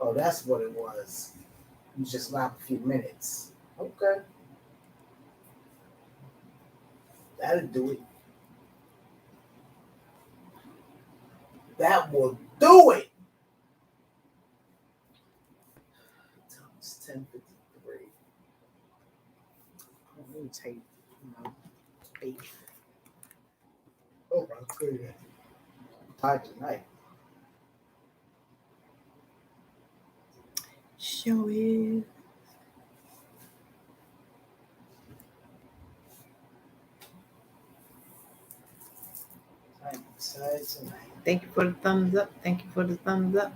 Oh, that's what it was. You just live a few minutes. Okay. That'll do it. That will do it. It's 10:53. Let me take my beef. Oh, I'll tell you that. I'm tired tonight. Show is. I'm tired tonight. Thank you for the thumbs up. Thank you for the thumbs up.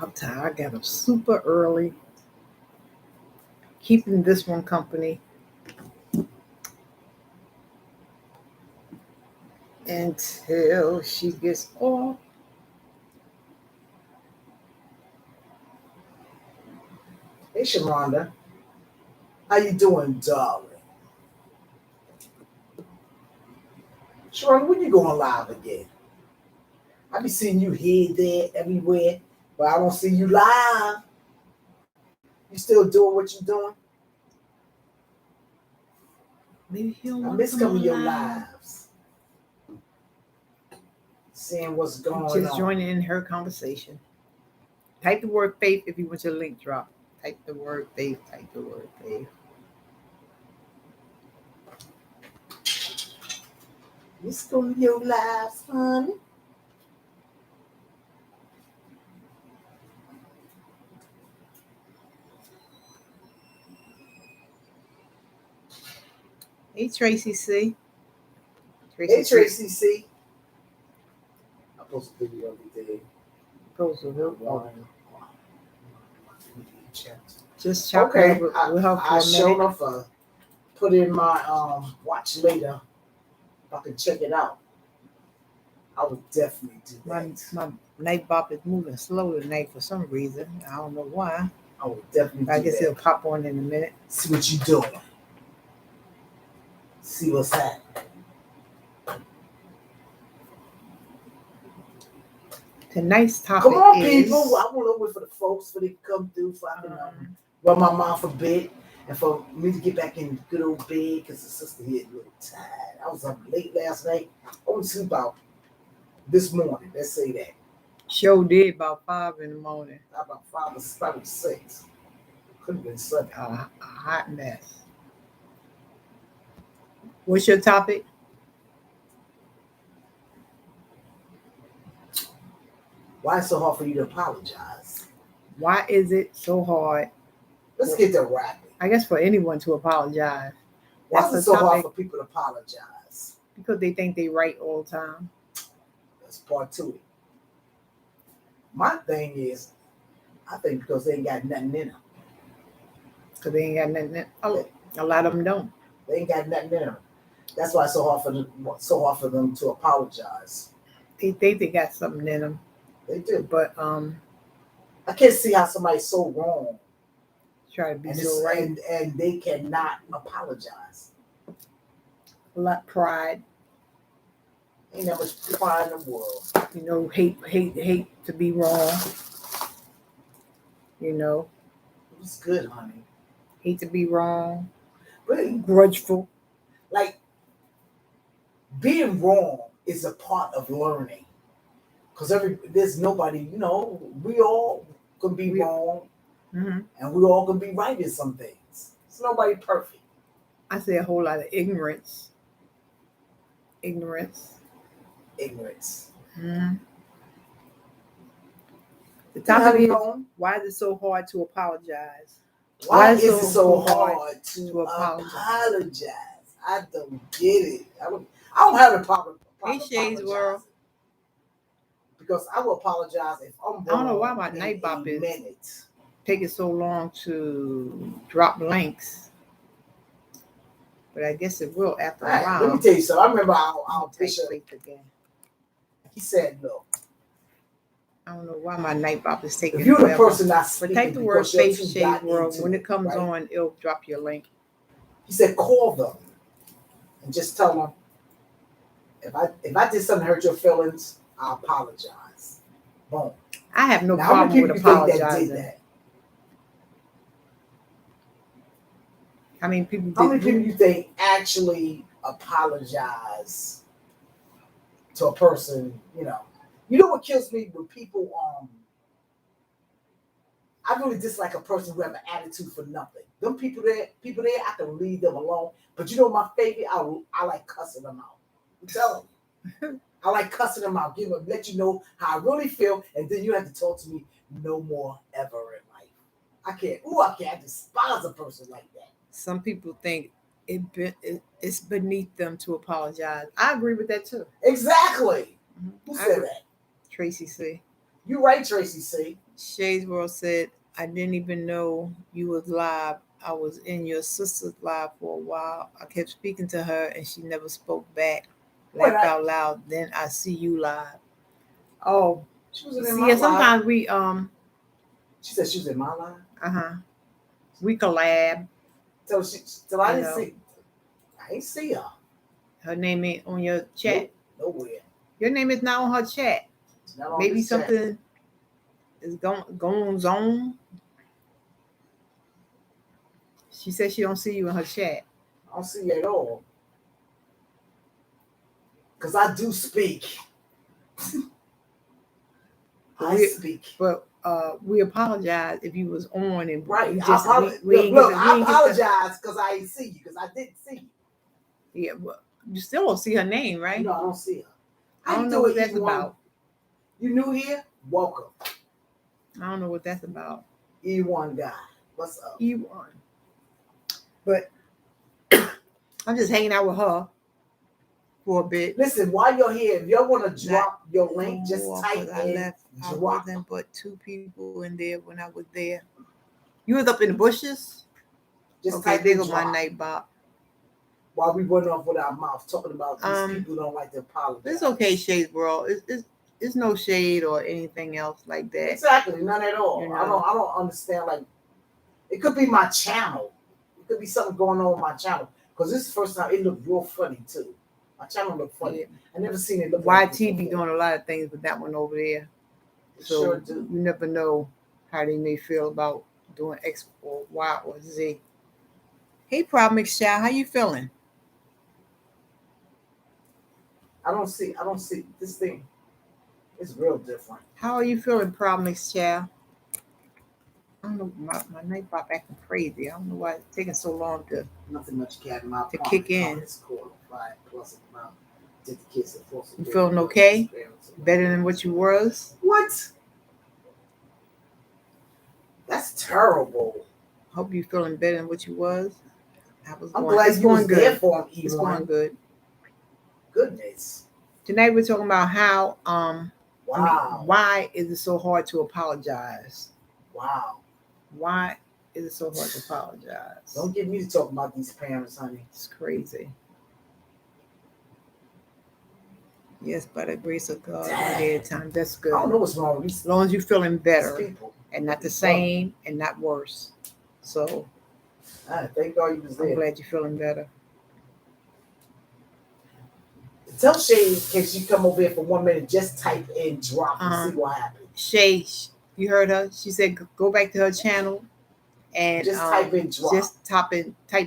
I'm tired. I got up super early. Keeping this one company. Until she gets off. Hey, Sharonda. How you doing, darling? Sharonda, when you going live again? I be seeing you here, there, everywhere, but I don't see you live. You still doing what you doing? Maybe he'll I want miss to come coming on to your live. lives. Seeing what's going on. Just joining in her conversation. Type the word faith if you want your link drop. Type the word faith. Type the word faith. Let's go to your lives, honey. Hey, Tracy C. Hey, Tracy C. I post a video every day. Post a video. One. Just chop Okay, it with her for I a showed minute. enough. Put in my watch later. If I can check it out, I would definitely do that. My night bop is moving slow tonight for some reason. I don't know why. I would definitely do I guess that. it'll pop on in a minute. See what you doing. See what's happening. Tonight's topic Come on, is... people. I want to wait for the folks for they to come through so I can rub my mouth a bit and for me to get back in the good old bed because the sister here is a little tired. I was up late last night. I only sleep out this morning. Let's say that. Show did about 5 in the morning. About 5 or 6. Could have been Sunday. A hot mess. What's your topic? Why it's so hard for you to apologize? Why is it so hard? Let's get to rapping. I guess for anyone to apologize. Why is it so hard for people to apologize? Because they think they right all the time. That's part to it. My thing is, I think because they ain't got nothing in them. Because they ain't got nothing in them. Oh, a lot of them don't. They ain't got nothing in them. That's why it's so hard for them to apologize. They think they got something in them. They do. But I can't see how somebody's so wrong. Try to be so right. And they cannot apologize. A lot of pride. Ain't that much pride in the world. You know, hate to be wrong. You know. It was good, honey. Hate to be wrong. But grudgeful. Like, being wrong is a part of learning. Because there's nobody, you know, we all can be wrong. Mm-hmm. And we all can be right in some things. It's nobody perfect. I say a whole lot of ignorance. Mm-hmm. The topic is, why is it so hard to apologize? Why is it so hard to apologize? I don't get it. I don't have a problem. Hey, Shades World. Because I will apologize if I'm wrong. I don't know why my night bop is taking so long to drop links. But I guess it will after a while. Let me tell you something. I remember our bishop again. He said, "Look, I don't know why my night bop is taking. If you're the person not speaking, but type the word Faith Shade World. When it comes on, it'll drop your link." He said, "Call them and just tell them If I did something to hurt your feelings, I apologize. Boom. I have no Now, how many problem with people you think that did apologizing. that? How many people How many did people you think actually apologize to a person? You know what kills me when people I really dislike a person who have an attitude for nothing. Them people there, I can leave them alone. But you know my favorite? I like cussing them out. I'm telling you. I like cussing them out. Let you know how I really feel, and then you have to talk to me no more ever in life. I can't. I despise a person like that. Some people think it's beneath them to apologize. I agree with that too. Exactly. Who I said agree. that? Tracy C. You right, Tracy C. Shades World said, I didn't even know you was live. I was in your sister's live for a while. I kept speaking to her and she never spoke back. Laughed out loud. Then I see you live. Oh, she was in see, my yeah, sometimes live. we She said she was in my live. We collab. So I didn't see. I ain't see her. Her name ain't on your chat. Nowhere. Your name is not on her chat. Maybe something is going on. She said she don't see you in her chat. I don't see you at all. Because I do speak. I speak. But we apologize if you was on and right. We just, I apologize because I ain't see you, because I didn't see you. Yeah, well, you still don't see her name, right? No, I don't see her. I don't know what that's about. You new here? Welcome. I don't know what that's about. E1 guy. What's up? E1. But I'm just hanging out with her for a bit. Listen, while you're here, if y'all want to drop your link, just type in I wasn't but 2 people in there when I was there. You was up in the bushes? Just okay, there goes my night bop. While we went off with our mouth talking about these people who don't like to apologize. It's okay, Shade World. It's no shade or anything else like that. Exactly, none at all. I don't understand. Like, it could be my channel. It could be something going on with my channel. Because this is the first time it looked real funny too. My channel looked funny. Yeah. I never seen it look like this. YT be doing a lot of things with that one over there. So sure do. You never know how they may feel about doing X or Y or Z. Hey, Problem Child, how you feeling? I don't see this thing. It's real different. How are you feeling, Problem Child? I don't know, my night pop acting crazy. I don't know why it's taking so long to kick in. You feeling okay? Better than what you was? What? That's terrible. Hope you feeling better than what you was. I'm glad you was there for him. It's going good. Goodness. Tonight we're talking about how why is it so hard to apologize? Wow. Why is it so hard to apologize? Don't get me to talk about these parents, honey. It's crazy. Yes, by the grace of God, one day at a time. That's good. I don't know what's wrong with these. As long as you're feeling better and not the same and not worse. So, thank God you was there. I'm glad you're feeling better. Tell Shay, in case you come over here for 1 minute, just type in drop and see what happens. Shay, you heard her? She said go back to her channel and just type in drop. Just type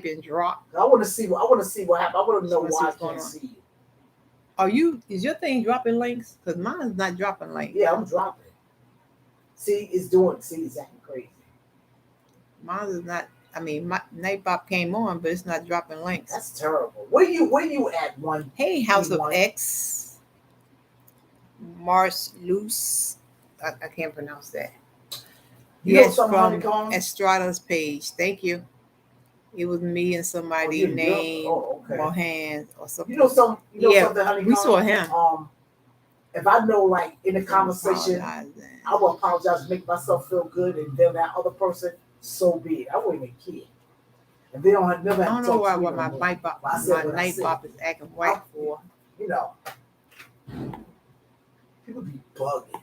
in drop. I want to see what happened. I want to know why I can't see you. Is your thing dropping links? Because mine's not dropping links. Yeah, I'm dropping. See, it's acting crazy. Mine is not. I mean, my Nightbop came on, but it's not dropping links. That's terrible. Where you at, one? Hey, House of X. Mars Loose. I can't pronounce that. Yes, from Estrada's page. Thank you. It was me and somebody named Mohan or something. Something, honey. We saw him. If I know, like, in the conversation, I will apologize, make myself feel good, and then that other person, so be it. I wouldn't even care. And they don't have never. I don't know why my night bop is acting white for. People be bugging.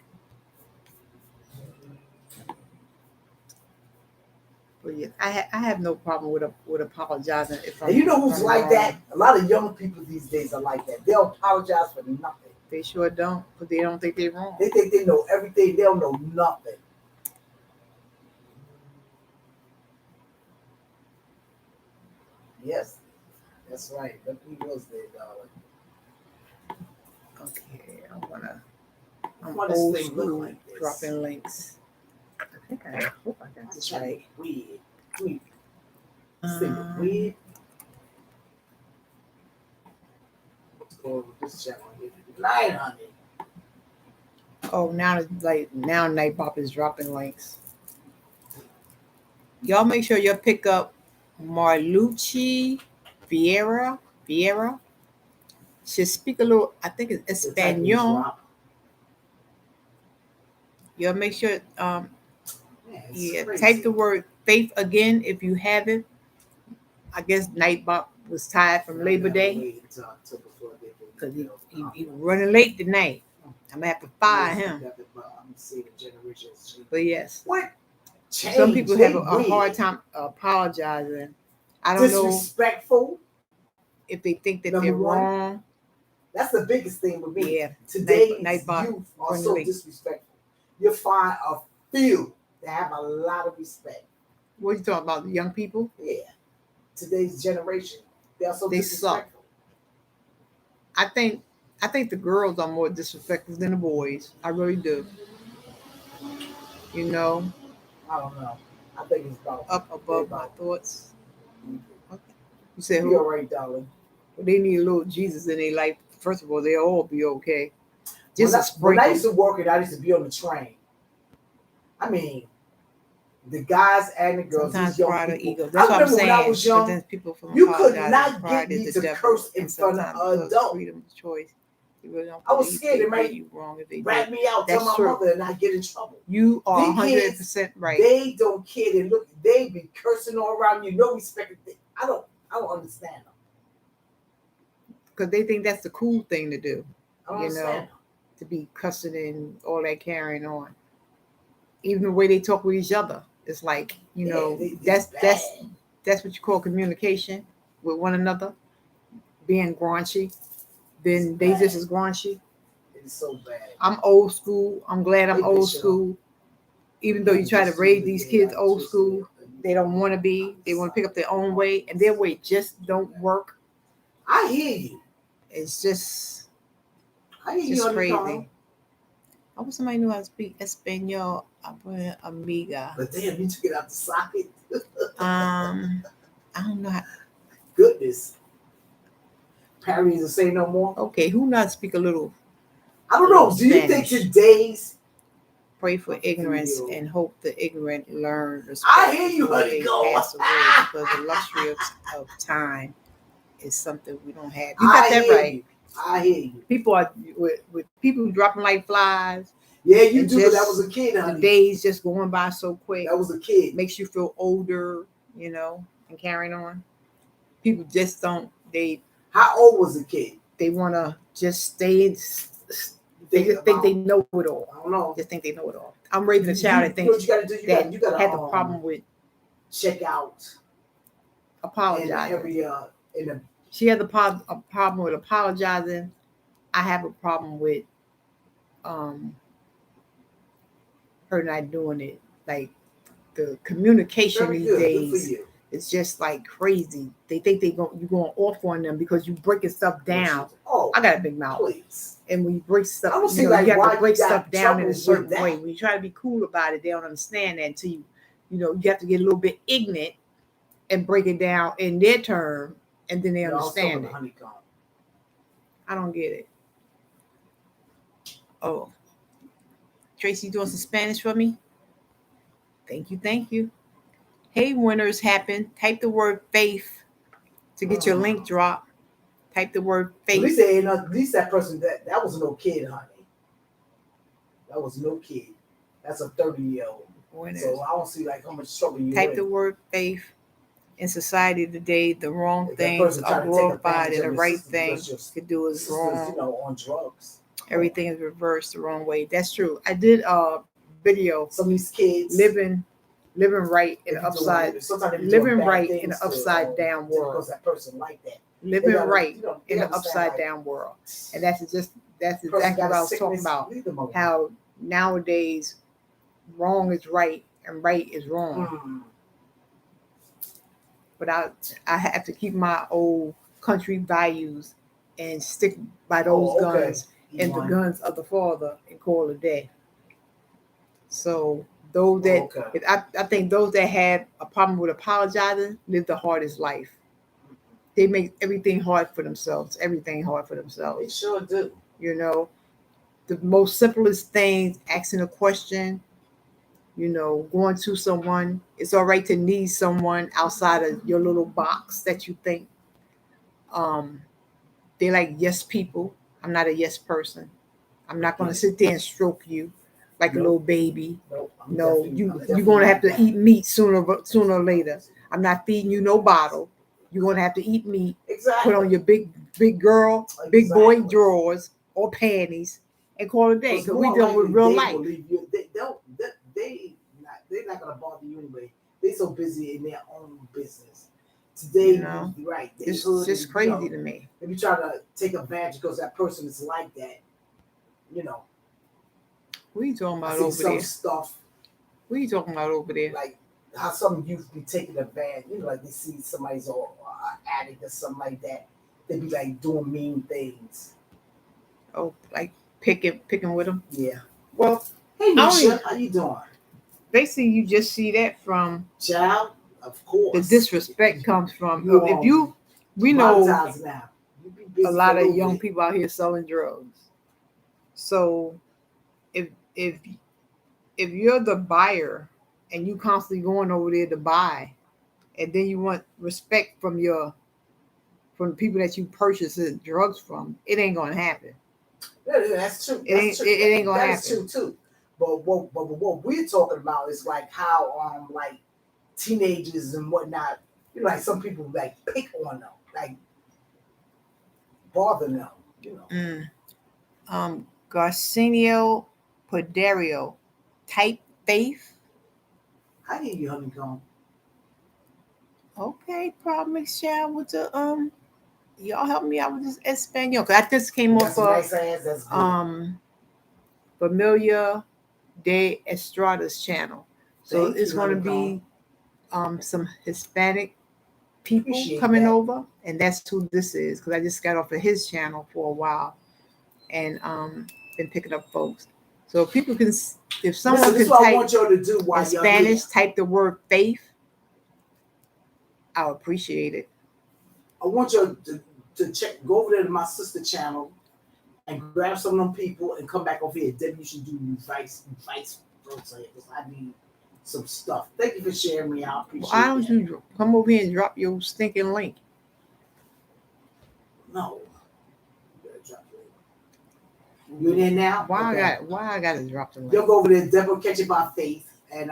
But yeah, I have no problem with apologizing if I'm. And you know if who's I'm like wrong. that? A lot of young people these days are like that. They'll apologize for nothing. They sure don't, but they don't think they're wrong. They think they know everything. They don't know nothing. Yes, that's right. But he was there, darling. Okay, I'm What does old this thing look school like this? dropping links. I hope I got this right. Weird. Weird. This thing look weird. Let's go over this channel here. Tonight, honey. Oh, now Nightbop is dropping links. Y'all make sure you pick up Marlucci Vieira. She speak a little, I think it's Espanol. Y'all make sure type the word faith again if you haven't. I guess Nightbop was tired from Labor Day because he running late tonight. I'm gonna have to fire him. But yes, what? Some people have a hard time apologizing. I don't disrespectful. know if they think that they're wrong. That's the biggest thing with me. Yeah, today's youth are so disrespectful. You find a few that have a lot of respect. What are you talking about? The young people? Yeah. Today's generation, they're so disrespectful. Suck. I think the girls are more disrespectful than the boys. I really do. You know. I don't know. I think it's about up above my thoughts. Okay. You said who? You're right, darling. Well, they need a little Jesus in their life. First of all, they'll all be okay. Just a sprinkle. When I used to work I used to be on the train. I mean, the guys and the girls. Sometimes pride or ego. That's what I'm saying. When I was young, people from you could not get me to curse in front of an adult. Freedom of choice. Really I was scared it might rat me out, tell my mother, and I get in trouble. You are 100% right. They don't care. They be cursing all around you, no respect. I don't understand them. Because they think that's the cool thing to do. I don't understand them. To be cussing and all that carrying on. Even the way they talk with each other, it's like that's what you call communication with one another. Being graunchy. Then they just as graunchy. It's so bad. I'm old school. I'm glad I'm old school. Even though you try to raise these kids old school, they don't want to be. They want to pick up their own way, and their way just don't work. I hear you. It's just, crazy. I wish somebody knew how to speak Espanol. Amiga. But damn, you took it out the socket. I don't know how. Goodness. Parry doesn't say no more. Okay, who not speak a little? I don't know. Do you think today's pray for ignorance and hope the ignorant learn respect? I hear you, honey. Go. Because the luxury of time is something we don't have. You got that right. I hear you. People are with people dropping like flies. Yeah, you do. But that was a kid, honey. The days just going by so quick. That was a kid. Makes you feel older, and carrying on. People just don't. How old was the kid? They want to just stay. They just think they know it all. I don't know. Just think they know it all. I'm raising a child that thinks that you had the problem with check out, apologize. She has a problem with apologizing. I have a problem with her not doing it. Like the communication these days. It's just like crazy. They think you're going off on them because you breaking stuff down. Oh, I got a big mouth. Please. And when you break stuff, you have to break stuff down in a certain way. When you try to be cool about it, they don't understand that until you have to get a little bit ignorant and break it down in their term, and then they understand it. I don't get it. Oh, Tracy doing some Spanish for me? Thank you. Hey, winners happen. Type the word faith to get your link drop. Type the word faith. At least that person that was no kid, honey. That was no kid. That's a 30-year-old. So I don't see how much trouble you. Type the word faith. In society today, the wrong things are glorified, and the right thing to do is wrong. On drugs. Everything is reversed the wrong way. That's true. I did a video. Some of these kids living living right in If an you're doing- upside sometimes they be doing living bad right in things an to, upside down just world. because that person like that. Living gotta, right you know, in an understand, upside like, down world. And that's person exactly got what a I was talking sickness, about. leave them alone. How nowadays wrong is right and right is wrong. Mm. But I have to keep my old country values and stick by those Oh, okay. guns and the guns of the father and call it a day. So those that Okay. I think those that have a problem with apologizing live the hardest life. They make everything hard for themselves. Everything hard for They themselves. sure do. You know, the most simplest things, asking a question, going to someone. It's all right to need someone outside of your little box that you think. Um, they like yes people. I'm not a yes person. I'm not going to sit there and stroke you like a little baby. Nope, No, you're going to have to eat meat sooner or later. I'm not feeding you no bottle. You're going to have to eat meat. Exactly. Put on your big girl, big boy drawers or panties and call it a day. Because we dealing with real life. They're not gonna bother you anyway. They're so busy in their own business. Today, right? It's just crazy to me. If you try to take advantage because that person is like that, What are you talking about I see over some there? stuff. What are you talking about over there? Like how some youth be taking advantage. Like they see somebody's or addict or something like that. They be like doing mean things. Oh, like picking with them. Yeah. Well, hey Misha, how you doing? Basically, you just see that from child. Of course, the disrespect comes from we know now. a lot of young people out here selling drugs. So if you're the buyer and you constantly going over there to buy, and then you want respect from the people that you purchase the drugs from, it ain't gonna happen. Yeah, that's true. It ain't gonna happen. That's true too. But what we're talking about is like how like teenagers and whatnot, like some people like pick on them, like bother them, Garcinio Poderio, type faith. I hear you, honeycomb. Okay, problem Michelle with the y'all help me out with this Espanol. Cause I just came off of nice ass, that's good. Familia de Estrada's channel. So it's gonna be some Hispanic people coming over, and that's who this is, because I just got off of his channel for a while and been picking up folks. So if people can, if someone can type I want y'all to do in Spanish, type the word faith, I'll appreciate it. I want you to check, go over there to my sister channel and grab some of them people and come back over here. Debbie, you should do vice versa, because I need some stuff. Thank you for sharing me out. Appreciate Why don't you come over here and drop your stinking link? No. You in there now? Why I got to drop the link? You'll go over there, Devil Catch It by Faith, and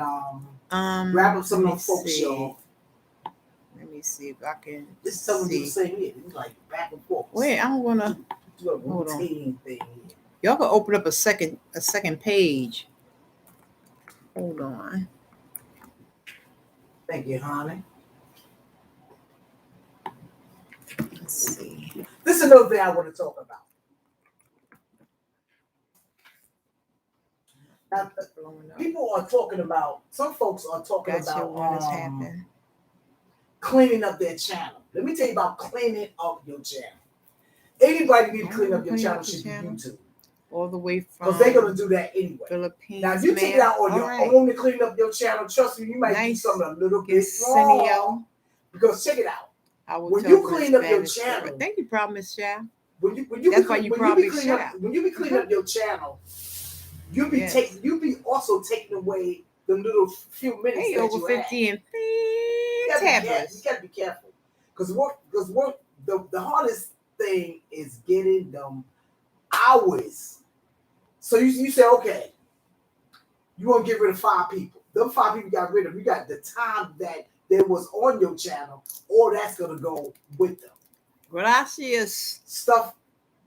grab up some of them folks, y'all. Let me see if I can. This is someone do the same here. Like back and forth. Wait, I'm gonna do a routine thing. Y'all can open up a second page. Hold on. Thank you, honey. Let's see. This is another thing I want to talk about. Now, people are talking about, some folks are talking about cleaning up their channel. Let me tell you about cleaning up your channel. Anybody need to clean up your channel should be YouTube. All the way from, because they're going to do that anyway. Philippines. Now, if you take it out on your own to clean up your channel, trust me, you might do something a little bit wrong. Because check it out. When you clean up your channel, thank you, Promise Child. When you be cleaning up your channel, you be also taking away the little few minutes that over you 50 and you gotta be careful. Because the hardest thing is getting them hours. So you say, okay, you want to get rid of 5 people. Them 5 people got rid of. You got the time that they was on your channel, or that's gonna go with them. Gracias. Stuff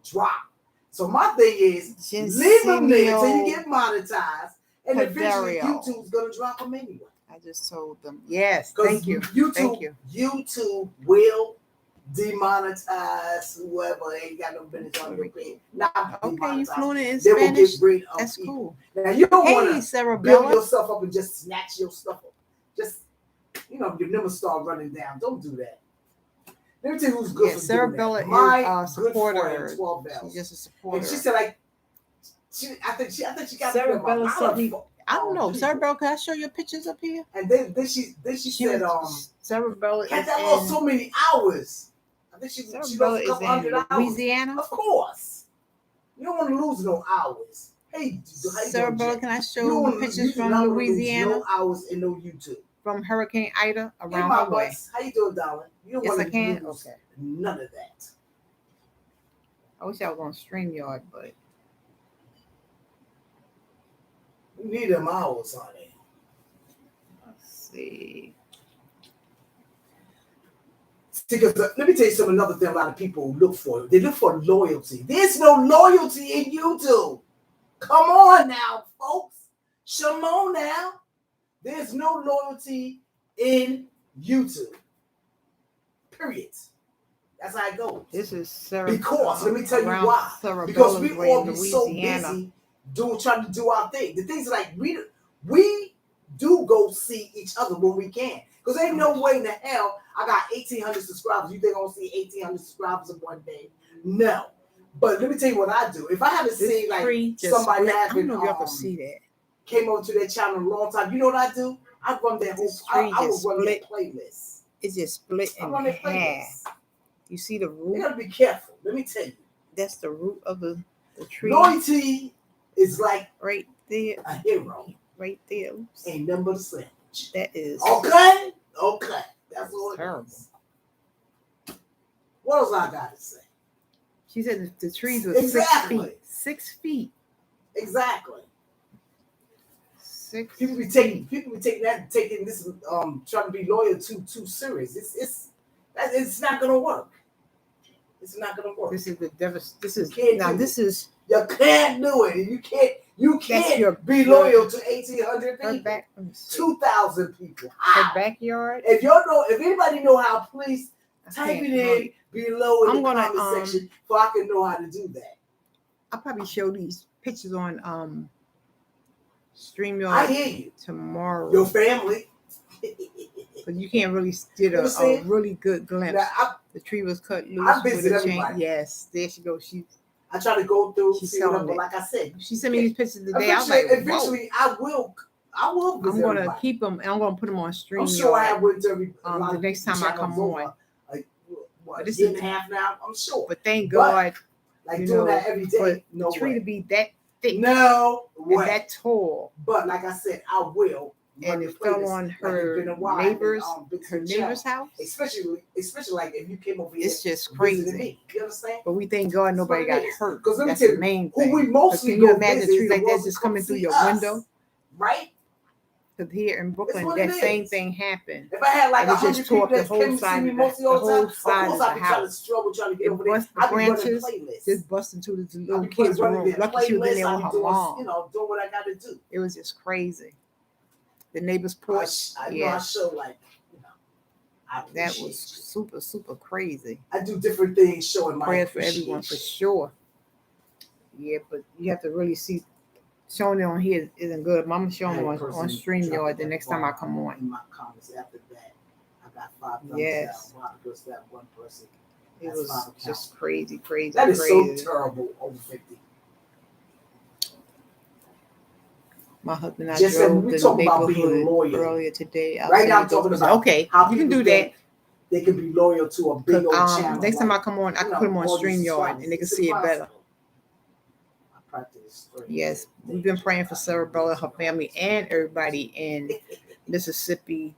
drop. So my thing is, leave them there until you get monetized, and eventually YouTube's gonna drop them anyway. I just told them. Yes, Because thank you. Thank you. YouTube will demonetize whoever ain't got no business on your page. Not Okay, you demonetize. fluent in They will get Spanish? rid of That's people. cool. Now you don't want Hey, to Sarah build Bella. yourself up and just snatch your stuff up. Just your numbers start running down. Don't do that. Let me tell you who's good Yeah, for Sarah doing Bella that. My is a good supporter. friend, 12 Bells. She's just a And supporter. she said I think she got Sarah me Bella sent me. I don't know. people. Sarah Bella, can I show your pictures up here? And then she said Sarah Bella Kat, is that in. lost so many hours. I think she Sarah lost Bella a is couple in hundred hours. Louisiana. Of course. You don't want to lose no hours. Hey, Sarah Bella, can I show you pictures from not Louisiana? lose no hours in no YouTube. From Hurricane Ida Hey, around my her way. butts. How you doing, darling? You don't Yes, want I to can. lose Okay. none of that. I wish I was on StreamYard, but You need them hours, honey. let's see. Because let me tell you something. Another thing, a lot of people look for. They look for loyalty. There's no loyalty in YouTube. Come on now, folks. Shimon now. There's no loyalty in YouTube. Period. That's how it goes. This is Sarah. Because let me tell you why. Sarah Because Bella's we all be so busy trying to do our thing. The things like we do go see each other when we can. Because ain't no way in the hell I got 1,800 subscribers. You think I'm gonna see 1,800 subscribers in one day? No. But let me tell you what I do. If I haven't seen like somebody I having don't know if y'all can see that. Came over to their channel in a long time, you know what I do? I run their whole. I will run their playlist. It's just split in half. You see the root? You gotta be careful. Let me tell you. That's the root of the tree. Loyalty is like right there. A hero. Right there. Oops. Ain't nothing but a sandwich. That is okay. That's all terrible. It is. What else I gotta say? She said the trees were 6 feet. 6 feet. Exactly. 6. People be taking this trying to be loyal too serious. It's not gonna work. It's not gonna work. This is the This is you can't do it. You can't be loyal to 1,800 people. 2,000 people. Her backyard. If anybody know how, please type it in below in the comment section so I can know how to do that. I'll probably show these pictures on StreamYard. I hear you. Tomorrow. Your family. But you can't really get a really good glimpse. Now, the tree was cut loose. I visit everybody. Yes, there she goes. I try to go through. But like I said, she sent me these pictures today. I was like, eventually, I will. I'm gonna keep them and I'm gonna put them on StreamYard. I'm sure I have went to every. The next time I come on. What, a year and a half now? I'm sure. But thank God, like doing that every day. No the tree to be that thick. No way. And that tall. But like I said, I will. And it fell on her neighbor's house. Especially like if you came over here. It's just crazy. Me. You understand? But we thank God nobody got hurt. Because that's the main thing. We mostly can you imagine a tree like that just coming through your window? Right? Because here in Brooklyn, that same thing happened. If I had like 100 people that came to see me mostly all the time, of course I'd be trying to struggle trying to get over there. I'd be running playlists. Just busting through the little kids' room. Lucky she was in there with her mom. Doing what I got to do. It was just crazy. The neighbor's porch. I show like, that was super, super crazy. I do different things showing my prayers for everyone for sure. Yeah, but you have to really see. Showing it on here isn't good. Mama showing it on StreamYard the next time I come on. In my comments after that, I got 5 thumbs down. Wow, because that one person. It was just crazy. That is so terrible. Over 50. My husband and I drove the neighborhood earlier today. Right now, I'm talking about okay. You can do that. They can be loyal to a big old channel. Next time I come on, I can put them on StreamYard and they can see it better. Yes, we've been praying for Sarah Bella, her family, and everybody in Mississippi.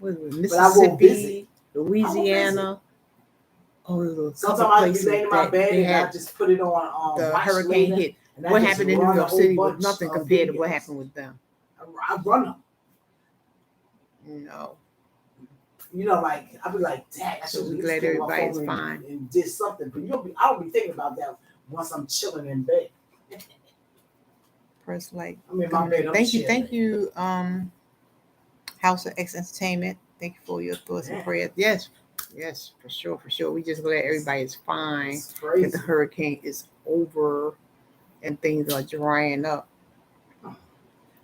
Mississippi, Louisiana. Sometimes I be laying in my bed and I just put it on. The hurricane hit. What happened in New York City was nothing compared to what happened with them. I run them. No. Like I'll be like, dang, I should be glad everybody's fine and did something. But I don't be thinking about that once I'm chilling in bed. Press like. I'm in my bed. Thank you, House of X Entertainment. Thank you for your thoughts and prayers. Yes, yes, for sure. We just glad everybody is fine. That the hurricane is over and things are drying up.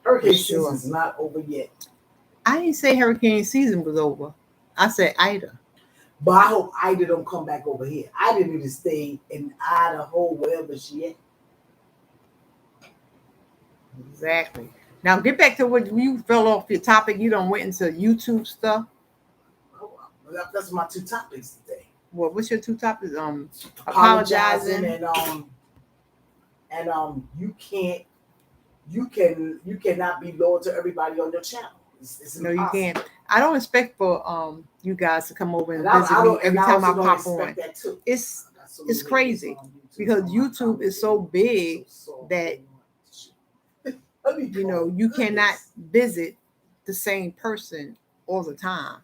Hurricane season is not over yet. I didn't say hurricane season was over. I said Ida. But I hope Ida don't come back over here. Ida need to stay in Idaho, wherever she is. Exactly. Now get back to what you fell off your topic. You done went into YouTube stuff. That's my two topics today. Well, what's your two topics? Apologizing and you cannot be loyal to everybody on your channel. It's no, you can't. I don't expect for you guys to come over and visit I me every time I pop on. That too. It's crazy because YouTube is so big that you cannot visit the same person all the time.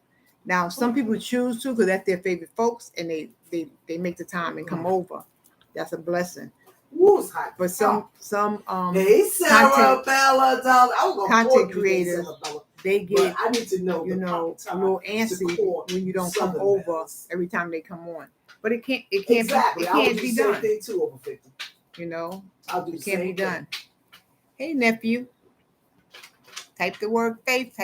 Now, some people choose to because that's their favorite folks, and they make the time and come over. That's a blessing. But some hey Sarah Bella, content creators, they get I need to know a little antsy when you don't come over every time they come on. But it can't be done. Too, over 50. I'll do it can't be done. Hey nephew, type the word faith.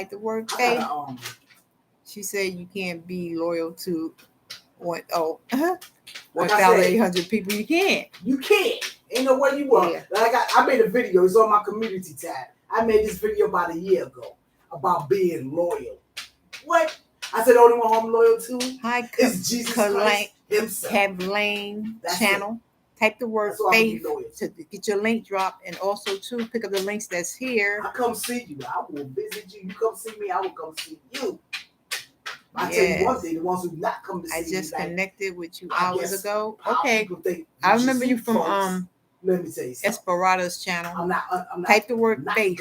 She said you can't be loyal to 1,800 people. You can't. Ain't no way you want. Yeah. Like I made a video. It's on my community tab. I made this video about a year ago about being loyal. What? I said the only one I'm loyal to is Jesus Christ himself. Katherine channel. Type the word faith to get your link dropped, and also to pick up the links that's here. I come see you. I will visit you. You come see me. I will come see you. I tell you one thing: the ones who not come to see me. I just connected with you hours ago. Okay, I remember you from Let me tell you something. Esperato's channel. I'm not. Type the word faith.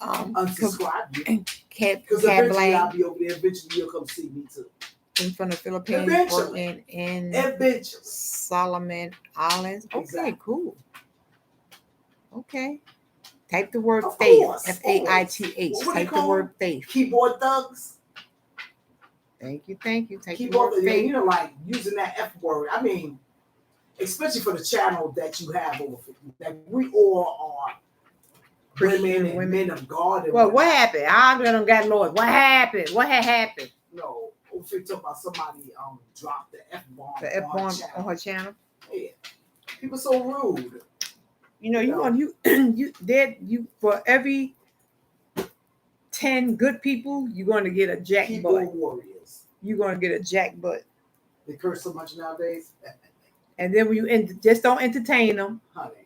Unsubscribe you. Because eventually I'll be over there. Eventually you'll come see me too. In from the Philippines, working in Solomon Islands. Okay, exactly. Cool. Okay. Type the word faith. Faith. Type the word faith. Keyboard thugs. Thank you. Type keyboard, the word faith. Like using that F word. I mean, especially for the channel that you have over 50. That we all are Christian women of God. And well, what happened? I'm gonna got Lord. What happened? What had happened? No. If you talk about somebody dropped the F-bomb on her channel. Yeah. People so rude. You for every 10 good people, you're going to get a jack Keyboard butt. Warriors. You're going to get a jack butt. They curse so much nowadays. And then when you just don't entertain them. Honey.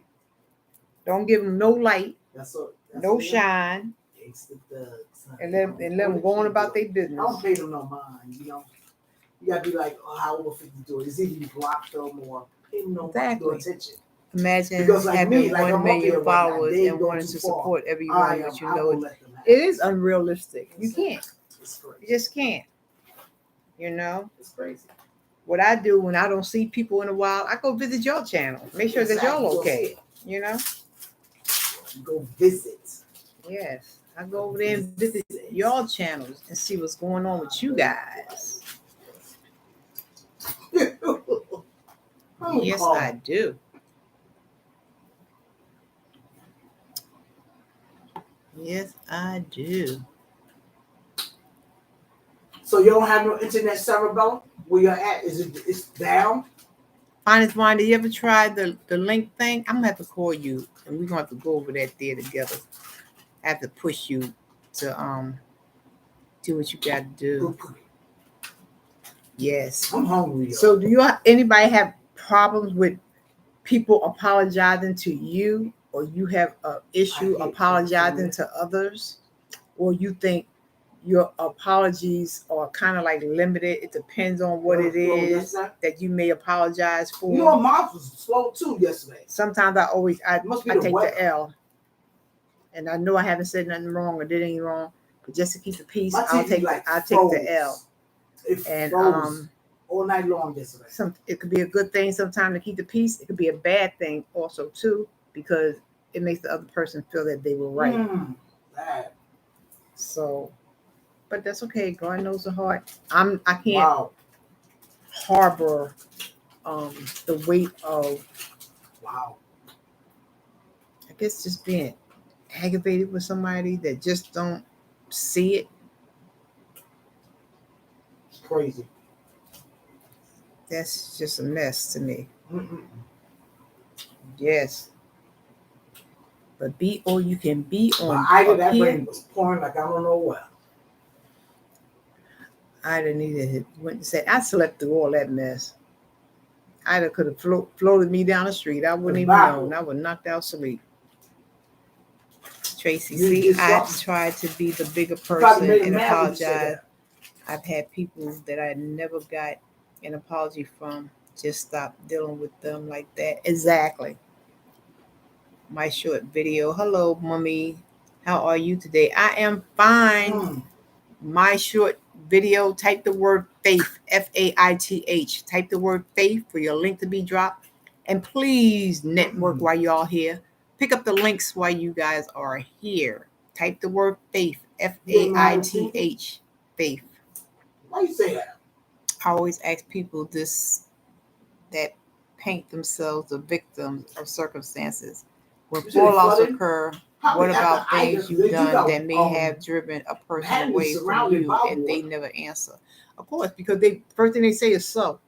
Don't give them no light. That's no shine. And let them go on about their business. I don't pay them no mind, You gotta be like, how over 50 do it. It's either you block them or pay them no attention. Imagine having 1 million followers and wanting to support everyone that you know. It is unrealistic. You can't. You just can't. It's crazy. What I do when I don't see people in a while, I go visit your channel. Make sure that y'all okay. You go visit. Yes. I go over there and visit y'all channels and see what's going on with you guys. Yes, I do. Yes, I do. So you don't have no internet server, Bella? Where you're at? It's down? Finest Wine, did you ever try the link thing? I'm gonna have to call you and we're gonna have to go over that there together. I have to push you to do what you gotta do. Yes. I'm hungry. So do anybody have problems with people apologizing to you, or you have an issue apologizing to others, or you think your apologies are kind of like limited? It depends on what it is that you may apologize for. Mine was slow too yesterday. Sometimes I take the L. And I know I haven't said nothing wrong or did anything wrong, but just to keep the peace, I'll take the L. And all night long yesterday. It could be a good thing sometimes to keep the peace. It could be a bad thing also too, because it makes the other person feel that they were right. That. So, but that's okay. God knows the heart. I can't Wow. harbor the weight of, Wow. I guess, just being aggravated with somebody that just don't see it. It's crazy. That's just a mess to me. Mm-mm. Yes. But be all you can be But on either up that here. rain was pouring like I don't know what. I'd have needed went and said I slept through all that mess. I'd have could have floated me down the street. I wouldn't even know. And I would knocked out sleep. Tracy, You see, get I something. tried to be the bigger You probably person made him and mad when you said apologize. that. I've had people that I never got an apology from just stop dealing with them like that. Exactly. My short video. Hello, mommy. How are you today? I am fine. Mm. My short video, type the word faith, Faith. Type the word faith for your link to be dropped. And please network while y'all here. Pick up the links while you guys are here. Type the word faith, Faith. Faith. Why you say that? I always ask people this that paint themselves the victims of circumstances. When You said they fallouts flooded? occur, Probably what after about Ida, things 'cause you've they do done got, that may have driven a person Manhattan away is from surrounded you by and they water. never answer? Of course, because they first thing they say is so.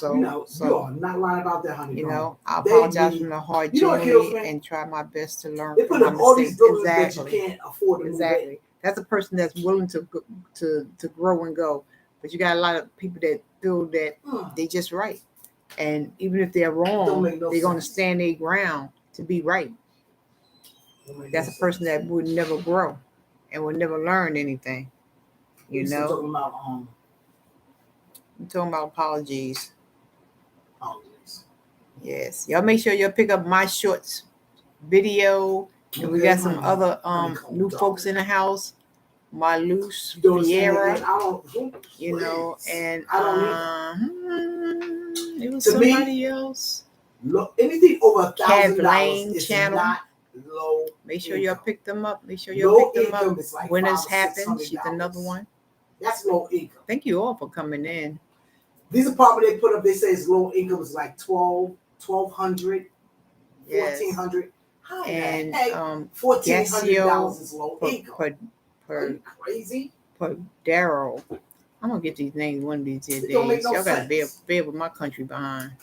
You know, you are not lying about that, honey. You know, I They apologize need- from the heart You know what kills genuinely me? and try my best to learn They from put my up all these mistakes. buildings that Exactly. you can't afford to move in. Exactly. That's a person that's willing to grow and go. But you got a lot of people that feel that they just right. And even if they're wrong, they're going to stand their ground to be right. That's a person that would never grow and would never learn anything. You know? Talking about, I'm talking about apologies. apologies. Yes. Y'all make sure y'all pick up my shorts video. And we got some other new folks in the house. My loose Fiera, you know, and it was somebody else. Look, anything over $1,000 is channel. not low. Make sure y'all pick them up. Make sure y'all pick them up. Like Winners happen. She's another one. That's low income. Thank you all for coming in. These apartments they put up, they say it's low income. It's like 1,200, 1,400. How and $1,400 is low income. Are you crazy? Daryl. I'm gonna get these names one of these days. Y'all gotta bear with my country behind.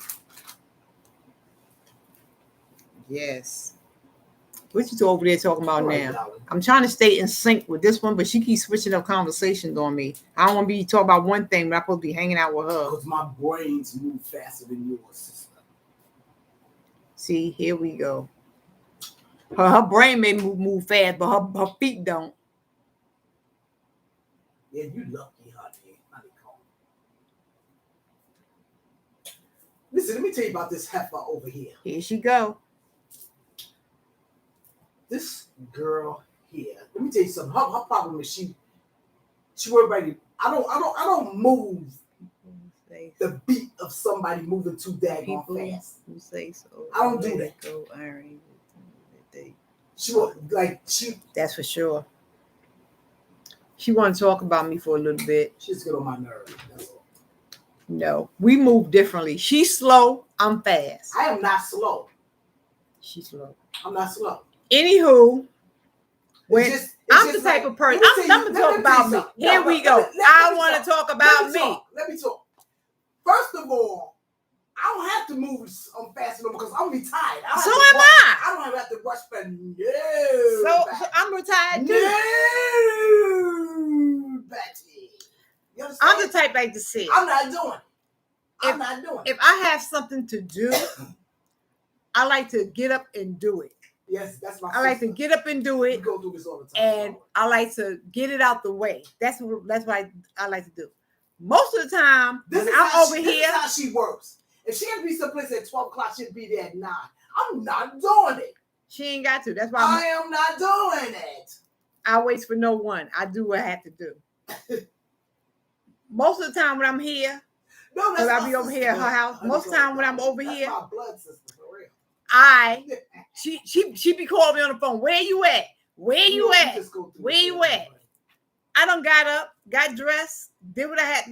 Yes. What you two over there talking about now? Darling. I'm trying to stay in sync with this one, but she keeps switching up conversations on me. I don't want to be talking about one thing, but I'm supposed to be hanging out with her. Because my brains move faster than yours, sister. See, here we go. Her brain may move fast, but her feet don't. Yeah, you lucky, honey. Listen, let me tell you about this heifer over here. Here she go. This girl here. Let me tell you something. Her problem is she worried about it. I don't move the beat of somebody moving too daggone fast. Who say so? I don't do that. That's for sure. She want to talk about me for a little bit. She's good on my nerves. That's all. No, we move differently. She's slow. I'm fast. I am not slow. She's slow. I'm not slow. Anywho, I'm the type of person. I'm going to talk about me. Here we go. I want to talk about me. Let me talk. First of all, I don't have to move fast enough because I'm retired. So am I. I don't have to rush for no. So I'm retired too. No, Betty. You understand? I'm the type like to see. I'm not doing it. If I have something to do, I like to get up and do it. Yes, that's my. I like to get up and do it. We go through this all the time. And I like to get it out the way. That's what I like to do. Most of the time, when I'm over here. This is how she works. If she had to be someplace at 12 o'clock, she'd be there at 9. I'm not doing it. She ain't got to. That's why I am not doing it. I wait for no one. I do what I have to do. Most of the time when I'm here, no, that's I'll be over here at her house. Most of the time when I'm over here, my blood sister, for real. She be calling me on the phone. Where you at? Where you at? Where you at? I done got up, got dressed, did what I had,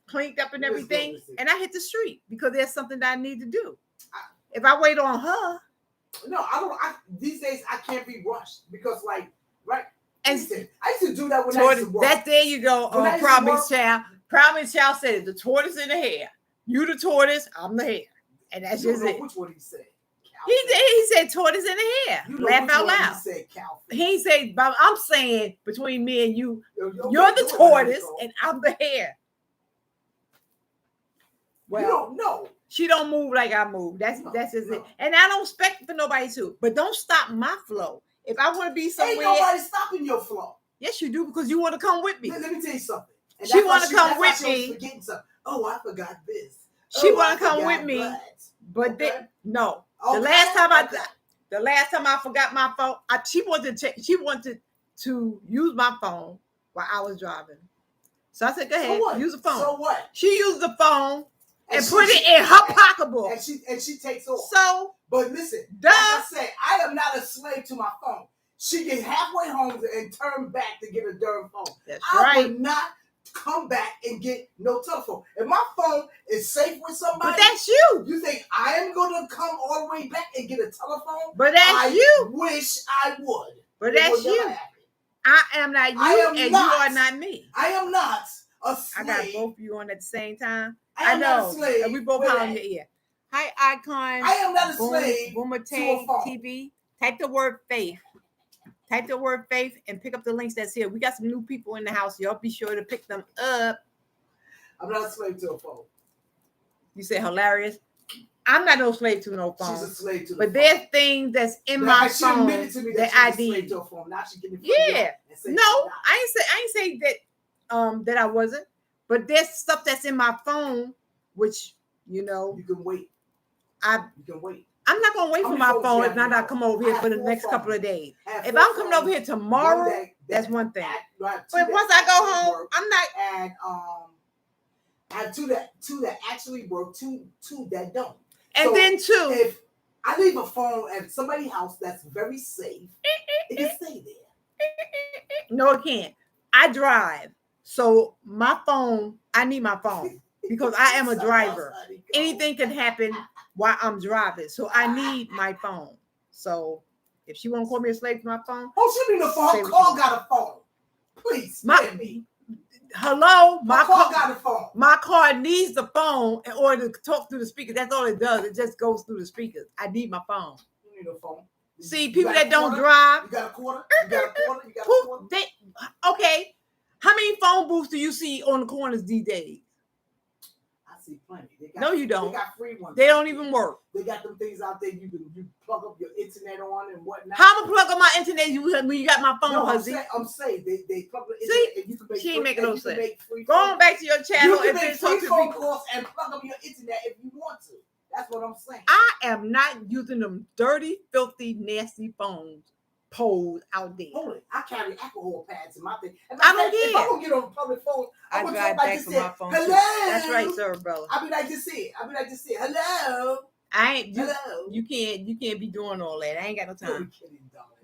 cleaned up and everything, and I hit the street because there's something that I need to do. If I wait on her, no, I don't. These days I can't be rushed because, like, right. And I used to do that when I used to work. That there you go. Promise Child. Promise Child said the tortoise in the hair. You the tortoise, I'm the hair, and that's just it. Which one he said? He said tortoise in the hair. Laugh out loud. He said He said, I'm saying between me and you, you're the tortoise and I'm the hare. Well, you don't know. She don't move like I move. That's just it. And I don't expect for nobody to. But don't stop my flow. If I want to be somewhere, ain't nobody stopping your flow. Yes, you do, because you want to come with me. Let me tell you something. And she want to come with me. Oh, I forgot this. She want to come with me. But no. Okay. The last time I forgot my phone, she wanted to use my phone while I was driving. So I said, "Go ahead, use the phone." So what? She used the phone and put it in her pocketbook. And she takes off. So, but listen, like I said, I am not a slave to my phone. She get halfway home and turn back to get a darn phone. That's right. I would not come back and get no telephone. If my phone is safe with somebody, but that's you. You think I am going to come all the way back and get a telephone? But that's you. Wish I would. But that's you. I am not you, and you are not me. I am not a slave. I got both of you on at the same time. I know. Not a slave. And we both on your ear. Hi, Icon. I am not a slave. Boomer TV. Type the word faith. Type the word faith and pick up the links that's here. We got some new people in the house. Y'all be sure to pick them up. I'm not a slave to a phone. You say hilarious. I'm not no slave to no phone. She's a slave to the phone. But there's things that's in my phone that I need. Yeah. No, I ain't say that that I wasn't. But there's stuff that's in my phone, which you can wait. You can wait. I'm not gonna wait for my phone if not I come over here for the next couple of days. If I'm coming over here tomorrow, that's one thing. But once I go home, I'm not. And I have two that actually work, two that don't. And so then two, if I leave a phone at somebody's house that's very safe, it can stay there. No, it can't. I drive, so my phone. I need my phone because I am a driver. Anything can happen while I'm driving, so I need my phone. So if she won't call me a slave to my phone, she need a phone. Her car got a phone. Please, hello, my car got a phone. My car needs the phone in order to talk through the speaker. That's all it does. It just goes through the speakers. I need my phone. You need a phone. See, people that don't drive. You got a quarter. You got a quarter. Okay. How many phone booths do you see on the corners these days? See plenty. No, you don't. They got free ones. They don't even work. They got them things out there you plug up your internet on and whatnot. How am I plug up my internet when you got my phone, no, Huzzy? I'm saying they plug the internet and you can make she ain't making no sense. Go on back to your channel and make free phone calls and plug up your internet if you want to. That's what I'm saying. I am not using them dirty, filthy, nasty phones poles out there. Hold it. I carry alcohol pads in my thing. I don't care. If I don't get on a public phone, I drive back from my phone. Hello. That's right, sir, brother. I be like to see it. Hello. Hello. You can't be doing all that. I ain't got no time.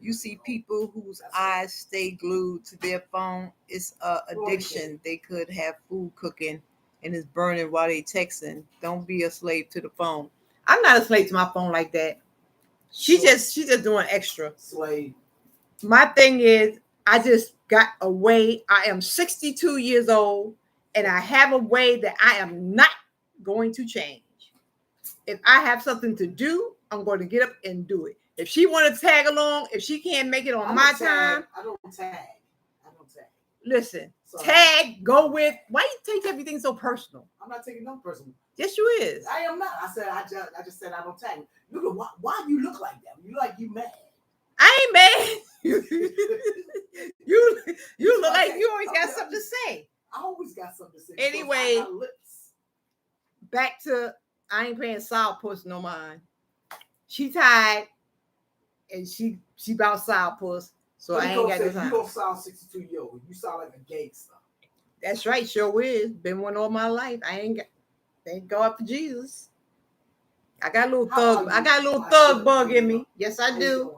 You see people whose eyes stay glued to their phone. It's addiction. They could have food cooking and it's burning while they texting. Don't be a slave to the phone. I'm not a slave to my phone like that. She's just doing extra. Slave. My thing is, I just got a way. I am 62 years old, and I have a way that I am not going to change. If I have something to do, I'm going to get up and do it. If she want to tag along, if she can't make it on my time, I don't tag. Listen, tag, go with. Why you take everything so personal? I'm not taking no personal. Yes, you is. I am not. I just said I don't tag. Look at why you look like that. You like you mad. I ain't mad. you look like you always got something to say. I always got something to say. Anyway, back to I ain't paying sourpuss no mind. She tired and she about sourpuss. So I ain't got no time. You don't sound 62-year-old. You sound like a gangster. That's right, sure is. Been one all my life. Thank God for Jesus. I got a little How thug. are I you? got a little My thug sugar bug in baby? me. Yes, I How you do. doing?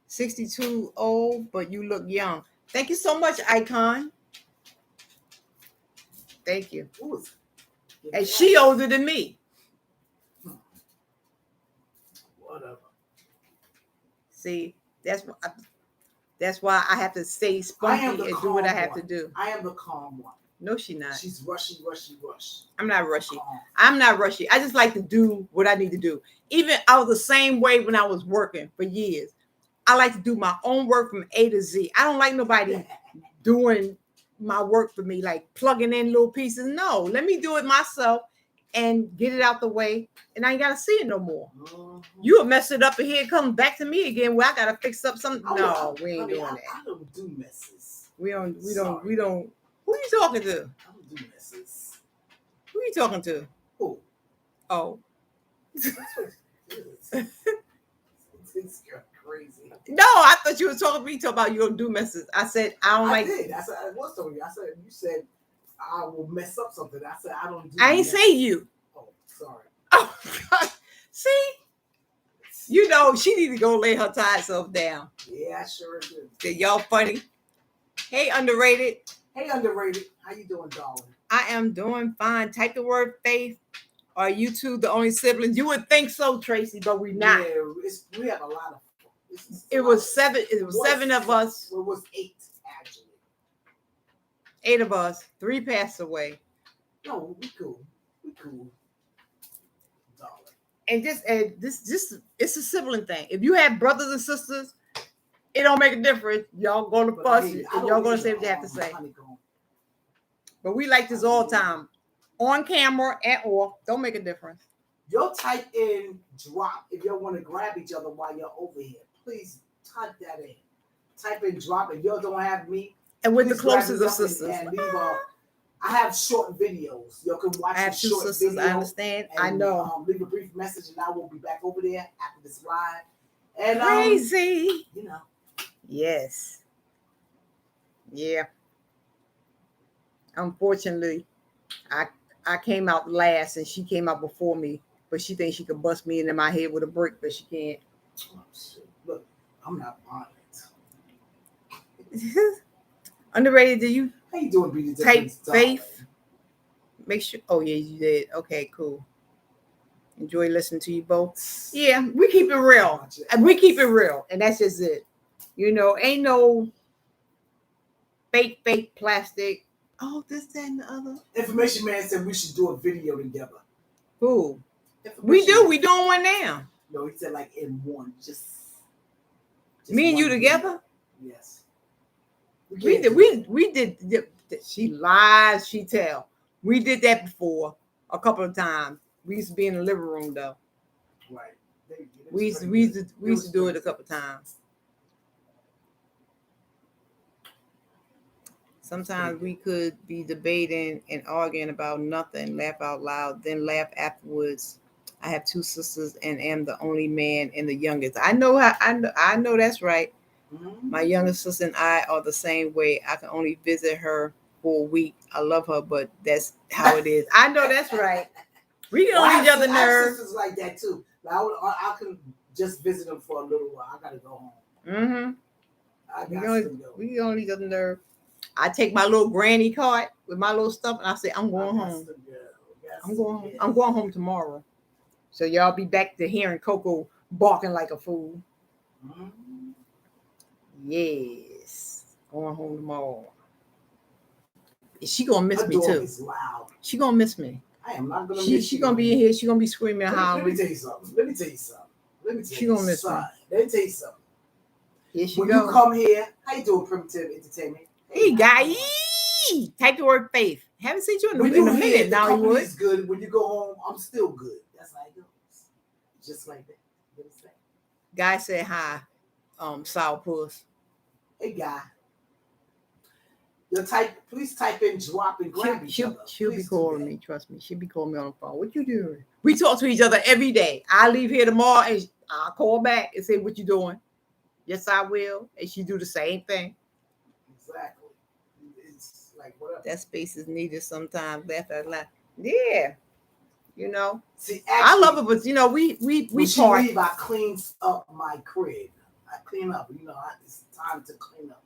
62 old, but you look young. Thank you so much, Icon. Thank you. Who is it? And she older than me. Whatever. See, that's why I have to stay spunky and do what I have to do. I am the calm one. No, she not. She's rushy. I'm not rushy. Calm. I'm not rushy. I just like to do what I need to do. Even I was the same way when I was working for years. I like to do my own work from A to Z. I don't like nobody doing my work for me, like plugging in little pieces. No, let me do it myself and get it out the way, and I ain't gotta see it no more. Mm-hmm. You will mess it up, and here it comes back to me again where I gotta fix up something. No, we ain't doing that. I don't do messes. We don't. Who you talking to? I don't do messes. Who you talking to? Who? Oh. That's what it is. It's crazy. No, I thought you were talking to me about you don't do messes. I said I don't like. I did. I said I was telling you. I said you said I will mess up something. I said I don't do. I ain't say you. Oh, sorry. Oh God. See, you know she need to go lay her tired self down. Yeah, I sure do. Y'all funny. Hey, underrated. Hey, underrated. How you doing, darling? I am doing fine. Type the word faith. Are you two the only siblings? You would think so, Tracy, but we not. Yeah, we have a lot of. It was seven. It was seven of us. It was 8 actually. 8 of us. 3 passed away. No, we cool. Darling. And this it's a sibling thing. If you have brothers and sisters, it don't make a difference. Y'all gonna fuss and y'all gonna say what you have to say. But we like this all the time. On camera and off. Don't make a difference. You'll type in drop if you want to grab each other while you're over here. Please type that in. Type in drop if you don't have me. And with the closest of sisters. And leave I have short videos. You can watch. I have 2 sisters. I understand. And, I know. Leave a brief message, and I will be back over there after this live. And crazy. You know. Yes. Yeah. Unfortunately, I came out last, and she came out before me. But she thinks she could bust me into my head with a brick, but she can't. Oh, shit. Look, I'm not violent. Underrated, do you? How you doing, BD? Type faith. Make sure. Oh yeah, you did. Okay, cool. Enjoy listening to you both. Yeah, we keep it real. We keep it real, and that's just it. You know, ain't no fake plastic. Oh, this, that, and the other. Information man said we should do a video together. Who? We do. We doing one now. No, he said like in one. Just me and you together. Yes. We did. She lies. She tell. We did that before a couple of times. We used to be in the living room though. Right. We used to do it a couple of times. Sometimes we could be debating and arguing about nothing, laugh out loud, then laugh afterwards. I have 2 sisters and am the only man and the youngest. I know that's right. Mm-hmm. My youngest sister and I are the same way. I can only visit her for a week. I love her, but that's how it is. I know that's right. We get on each other's nerves. I have sisters like that too. I can just visit them for a little while. I gotta go home. Mm-hmm. We get on each other's nerves. I take my little granny cart with my little stuff, and I say, I'm going home. I'm going home. I'm going home tomorrow. So y'all be back to hearing Coco barking like a fool. Mm-hmm. Yes. Going home tomorrow. She gonna miss me too. She gonna miss me. I am not gonna miss you. She gonna be in here. She gonna be screaming and hollering. Let me tell you something. She gonna miss me. Let me tell you something. Here she when go. You come here, how you doing, Primitive Entertainment? Hey, guy. Type the word faith. Haven't seen you in a minute. Now you would. It's good. When you go home, I'm still good. That's how it goes. Just like that. Guy said hi. Sourpuss. Hey, guy. Please type in drop and grab each other. She'll be calling me. Trust me. She'll be calling me on the phone. What you doing? We talk to each other every day. I leave here tomorrow and I'll call back and say, what you doing? Yes, I will. And she do the same thing. Exactly. It's like whatever. That space is needed sometimes. Laugh out loud. Yeah. You know, See, I actually, love it, but you know, we when she part. leave, I cleans up my crib. I clean up. It's time to clean up.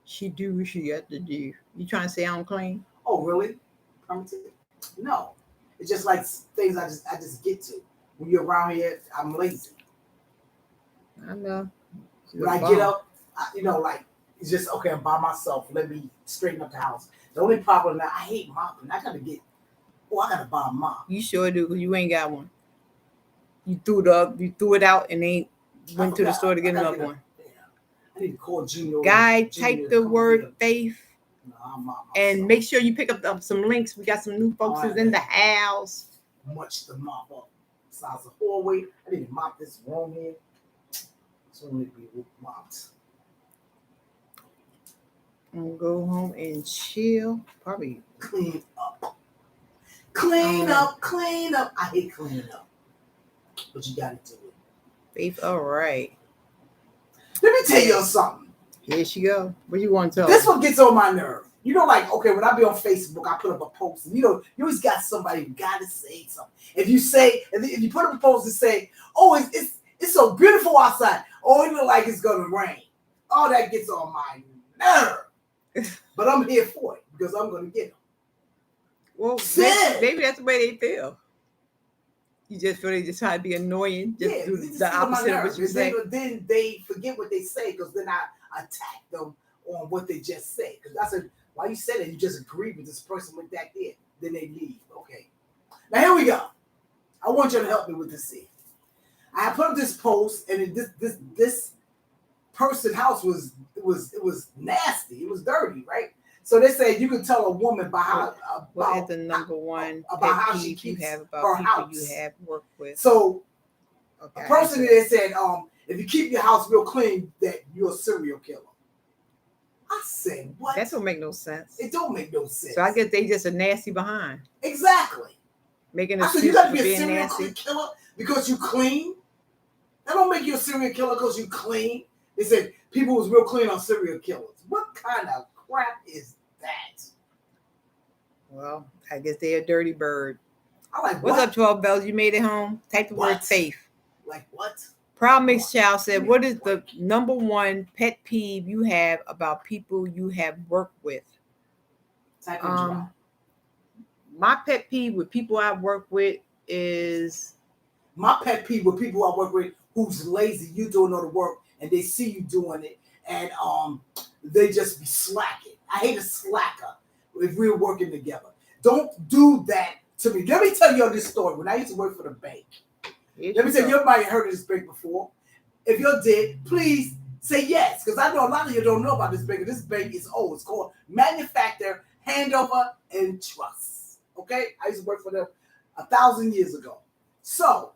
She do what she got to do. You trying to say I'm clean? Oh, really? Primitive? No. It's just like things I just get to. When you're around here, I'm lazy. I know. She's a When I get bum. up, like it's just okay. I'm by myself. Let me straighten up the house. The only problem now, I hate mopping. I gotta get. Oh, I gotta buy a mop. You sure do, because you ain't got one. You threw it out and ain't I went to the forgot. store to I get gotta another get a. one. Yeah, I need to call Junior. Guy, type Junior to the come get word a. faith No, I'll mop and myself. make sure you pick up some links. We got some new folks All right, in the man. house. Much to mop up. Besides the hallway, I need to mop this room here. So need to be mopped. I'm gonna go home and chill. Probably. Clean up. Clean up. Clean up. I hate cleaning up. But you gotta do it. Faith, all right. Let me tell you something. Here she go. What you want to tell? This one gets on my nerve. Like, okay, when I be on Facebook, I put up a post, and you always got somebody who gotta say something. If you put up a post and say, "Oh, it's so beautiful outside," oh, it look like it's gonna rain. Oh, that gets on my nerve. But I'm here for it because I'm gonna get them. Well, maybe that's the way they feel. You just feel they just try to be annoying, just do the opposite of what you say. Then they forget what they say because then I attack them on what they just said. Because I said, why you said it? You just agreed with this person with that there. Then they leave. Okay. Now here we go. I want you to help me with this here. I put up this post, and this person's house was nasty. It was dirty, right? So they said you could tell a woman what is the number one about how pet she peeve you keeps have about her people house. you have worked with? So okay, a person there said, if you keep your house real clean, that you're a serial killer. I said, what? That don't make no sense. It don't make no sense. So I guess they just a nasty behind. Exactly. Making I said, you got to be a serial nasty killer because you clean? That don't make you a serial killer because you clean. They said people was real clean on serial killers. What kind of crap is that? Well, I guess they're a dirty bird. I like What's what? up, 12 bells? You made it home? Type the word faith. Like what? Proud Mix Child said, what is the number one pet peeve you have about people you have worked with? Type in drop. My pet peeve with people I work with is... My pet peeve with people I work with who's lazy, you doing all the work, and they see you doing it, and they just be slacking. I hate a slacker if we're working together. Don't do that to me. Let me tell you this story. When I used to work for the bank, let me tell you, you might have heard of this bank before. If you're dead, please say yes, because I know a lot of you don't know about this bank. This bank is old. It's called Manufacture, Handover, and Trust. Okay? I used to work for them 1,000 years ago. So,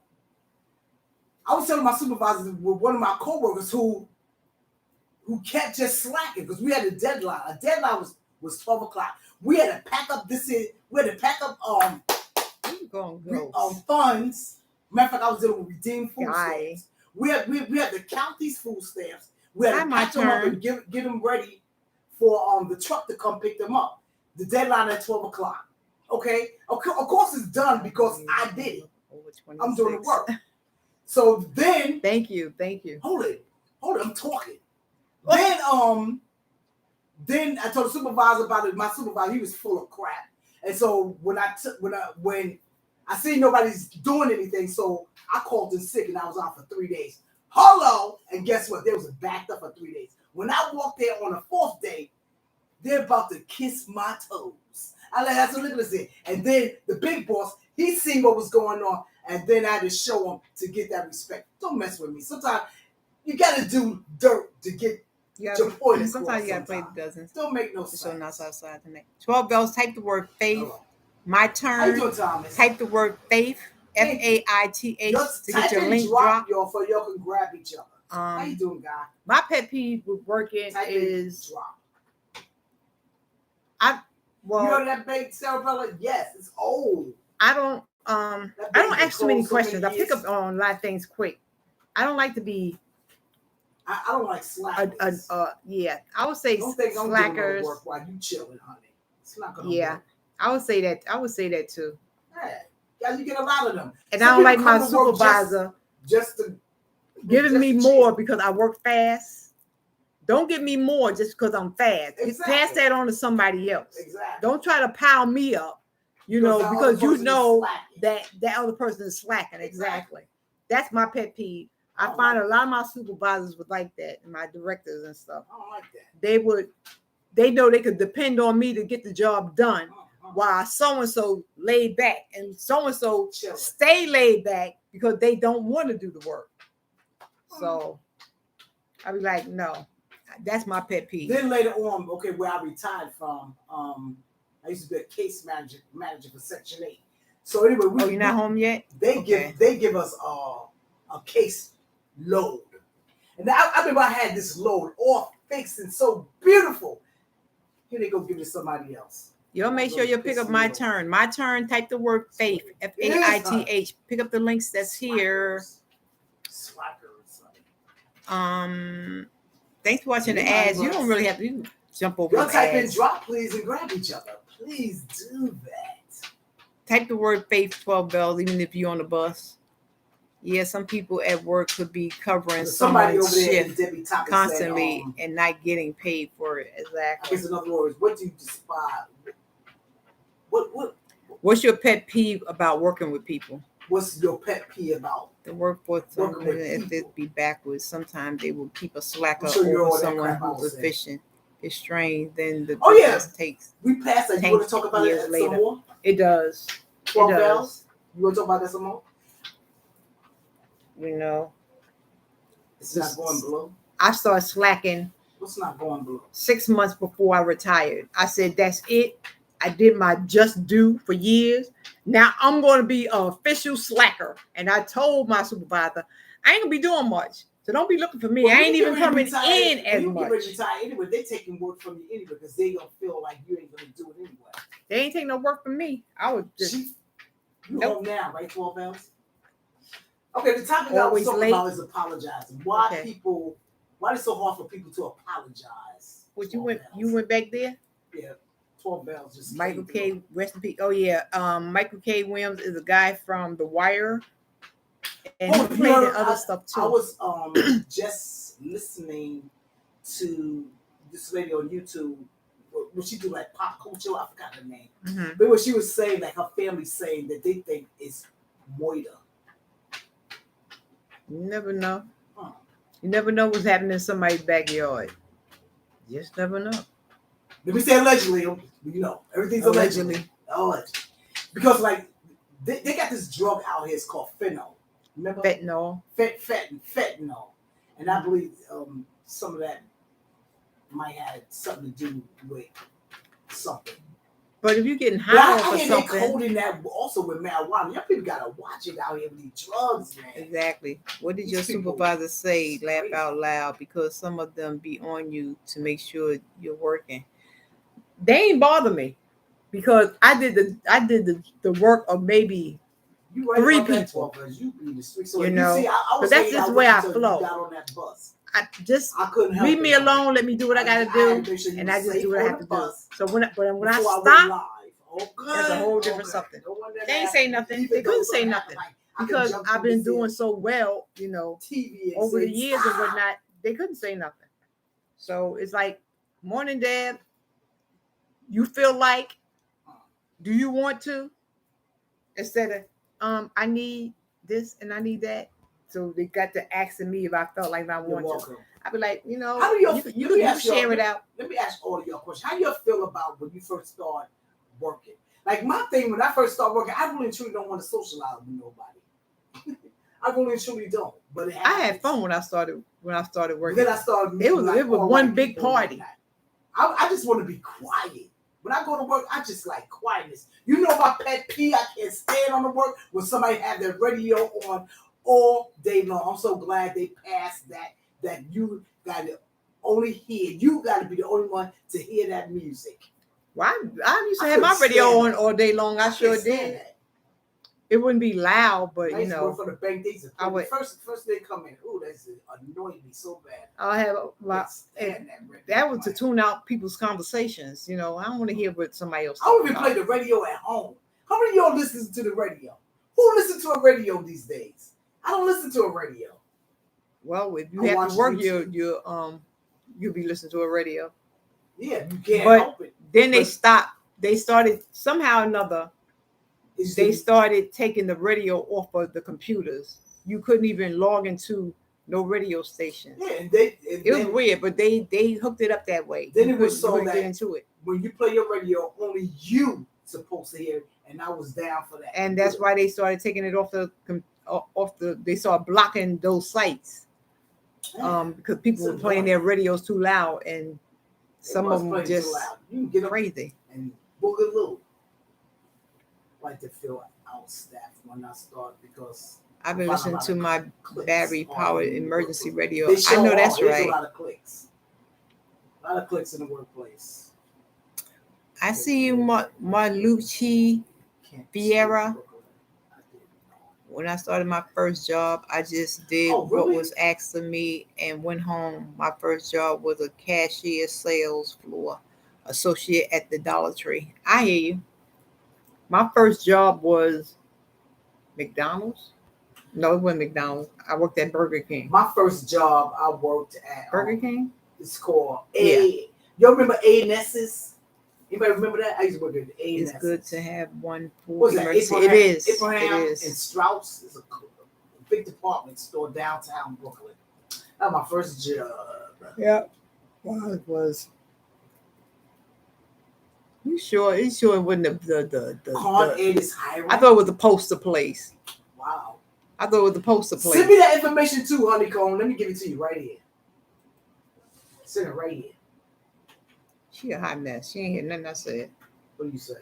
I was telling my supervisor with one of my coworkers who kept just slacking because we had a deadline. A deadline was 12 o'clock. We had to pack up we had to pack up funds. Matter of fact, I was dealing with redeemed food stamps. We had to count these food stamps. We had to pack them up and get them ready for the truck to come pick them up. The deadline at 12 o'clock. Okay? Of course it's done because I did it. I'm doing the work. So then... Thank you. Hold it, I'm talking. Then I told the supervisor about it. My supervisor, he was full of crap. And so when I see nobody's doing anything, so I called in sick and I was out for 3 days. Hello, and guess what? They was backed up for 3 days. When I walked there on the 4th day, they're about to kiss my toes. I like that's what Nicholas said. And then the big boss, he seen what was going on, and then I had to show him to get that respect. Don't mess with me. Sometimes you gotta do dirt to get your point across. Sometimes you gotta play the dozens. Don't make no sense. So not outside tonight. 12 bells. Type the word faith. Hello. My turn. How you doing, Thomas? Type the word faith. FAITH to get your link drop. Y'all so y'all can grab each other. How you doing, guy? My pet peeve with working is drop. You heard that baked cerebella? Yes, it's old. I don't ask too many questions. I pick up on a lot of things quick. I don't like to be I don't like slackers. Yeah. I would say don't think slackers. I'm doing work while you chilling, honey. It's not gonna work. I would say that. I would say that too. Yeah. Yeah, you get a lot of them. And Some I don't like people my come to work supervisor just to giving just me to more chill. because I work fast. Don't give me more just because I'm fast. Exactly. Pass that on to somebody else. Exactly. Don't try to pile me up, you know, the because other you person is know slacking. that other person is slacking. Exactly. That's my pet peeve. I don't find like a lot of my supervisors would like that, and my directors and stuff. I don't like that. They know they could depend on me to get the job done, Uh-huh. while so-and-so laid back and so-and-so Chilling. stay laid back because they don't want to do the work. So I be like, no, that's my pet peeve. Then later on, okay, where I retired from, I used to be a case manager for Section 8. So anyway, you're not home yet? They give us a case load. And I remember I had this load all fixed and so beautiful. Here they go give it to somebody else. You'll make sure you pick up my turn. My turn, type the word faith, Faith. Pick up the links that's here. Slackers. Thanks for watching the ads. You don't really have to jump over the ads. Type in drop, please, and grab each other. Please do that. Type the word faith 12 bells, even if you're on the bus. Yeah, some people at work could be covering someone's shift constantly and not getting paid for it. Exactly. In other words, what do you despise? What's your pet peeve about working with people? What's your pet peeve about the workforce? If it be backwards, sometimes they will keep a slacker over someone who's efficient. It's strange. Then the business takes. We passed that. You want to talk about it some more? It does. 12 bells. You want to talk about that some more? You know, it's not going blue. I started slacking. What's not going blue? 6 months before I retired. I said, that's it. I did my just due for years. Now I'm going to be an official slacker. And I told my supervisor, I ain't going to be doing much. So don't be looking for me. Well, I ain't even coming in as much. You get retired anyway. They taking work from you anyway because they don't feel like you ain't going to do it anyway. They ain't taking no work from me. I would just. You home now, right? 12 bells? Okay, the topic I was talking about is apologizing. Why it's so hard for people to apologize? What you went back there? Yeah, 12 bells. Just Michael K. Rest in peace. Oh yeah, Michael K. Williams is a guy from The Wire, and he played in other stuff too. I was just listening to this lady on YouTube. When she do like pop culture, I forgot her name. Mm-hmm. But what she was saying, like her family saying that they think it's moida. You never know. You never know what's happening in somebody's backyard. Just never know. Let me say allegedly. You know, everything's allegedly. Because like they got this drug out here. It's called fentanyl. Remember? Fentanyl. Fentanyl. And I believe some of that might have something to do with something. But if you're getting high off of something, they're coding that also with marijuana. Y'all people gotta watch it out here with these drugs, man. Exactly. What did your supervisor say? Laugh out loud, because some of them be on you to make sure you're working. They ain't bother me because I did the work of maybe 3 people. So you know, but that's just the way I flow. Got on that bus. I couldn't help leave me alone. Let me do what I gotta do, and I just do what I have to do. So when I stop, that's a whole different something. They ain't say nothing. They couldn't say nothing because I've been doing so well, you know, over the years and whatnot. They couldn't say nothing. So it's like, morning, Dad. You feel like? Do you want to? Instead of I need this and I need that. So they got to asking me if I felt like I wanted to. I'd be like, you know, you can share it out. Let me ask all of y'all a question. How do you feel about when you first start working? Like my thing, when I first started working, I really and truly don't want to socialize with nobody. I really and truly don't. But I had fun when I started working. Then I started. It was one big party. I just want to be quiet. When I go to work, I just like quietness. You know my pet peeve? I can't stand on the work when somebody have their radio on all day long. I'm so glad they passed that you got to only hear. You got to be the only one to hear that music. Well, I used to have my radio on all day long. I sure did. That. It wouldn't be loud, but you know. For the bank, I would first they come in. Ooh, that's annoying me so bad. I have that was to tune out people's conversations. You know, I don't want to hear what somebody else. I don't even play the radio at home. How many of y'all listen to the radio? Who listens to a radio these days? I don't listen to a radio. Well, if you I have watch to work, YouTube. you'll be listening to a radio. Yeah, you can't But help it. then they But stopped. They started somehow or another. it's They the- started taking the radio off of the computers. You couldn't even log into no radio stations. yeah, and It was weird, but they hooked it up that way. Then You it was couldn't- you so couldn't that get into it. when you play your radio, only you supposed to hear it, and I was down for that. And that's why they started taking it off the. They started blocking those sites because people were playing their radios too loud, and some of them just you can get up crazy. and boogaloo. Like to feel outstaffed when I start because I've been listening to my battery powered emergency radio. They show I know that's there's right. a lot of clicks. A lot of clicks in the workplace. I see you, Marlucci Vieira. When I started my first job, I just did what was asked of me and went home. My first job was a cashier sales floor associate at the Dollar Tree. I hear you. My first job was McDonald's. No, it wasn't McDonald's. I worked at Burger King. My first job, I worked at Burger King? It's called A. Y'all remember A Nesses? Anybody remember that? I used to work at A It's Nesses. good to have one for What's that? emergency. Abraham, It is. Abraham It is. and Strauss is a big department store downtown Brooklyn. That was my first job. Yeah. Well, it was. You sure it wasn't the Con Ed is hiring. I thought it was the poster place. Wow. I thought it was the poster place. Send me that information too, Honeycomb. Let me give it to you right here. Send it right here. She a hot mess. She ain't hear nothing I said. What do you say?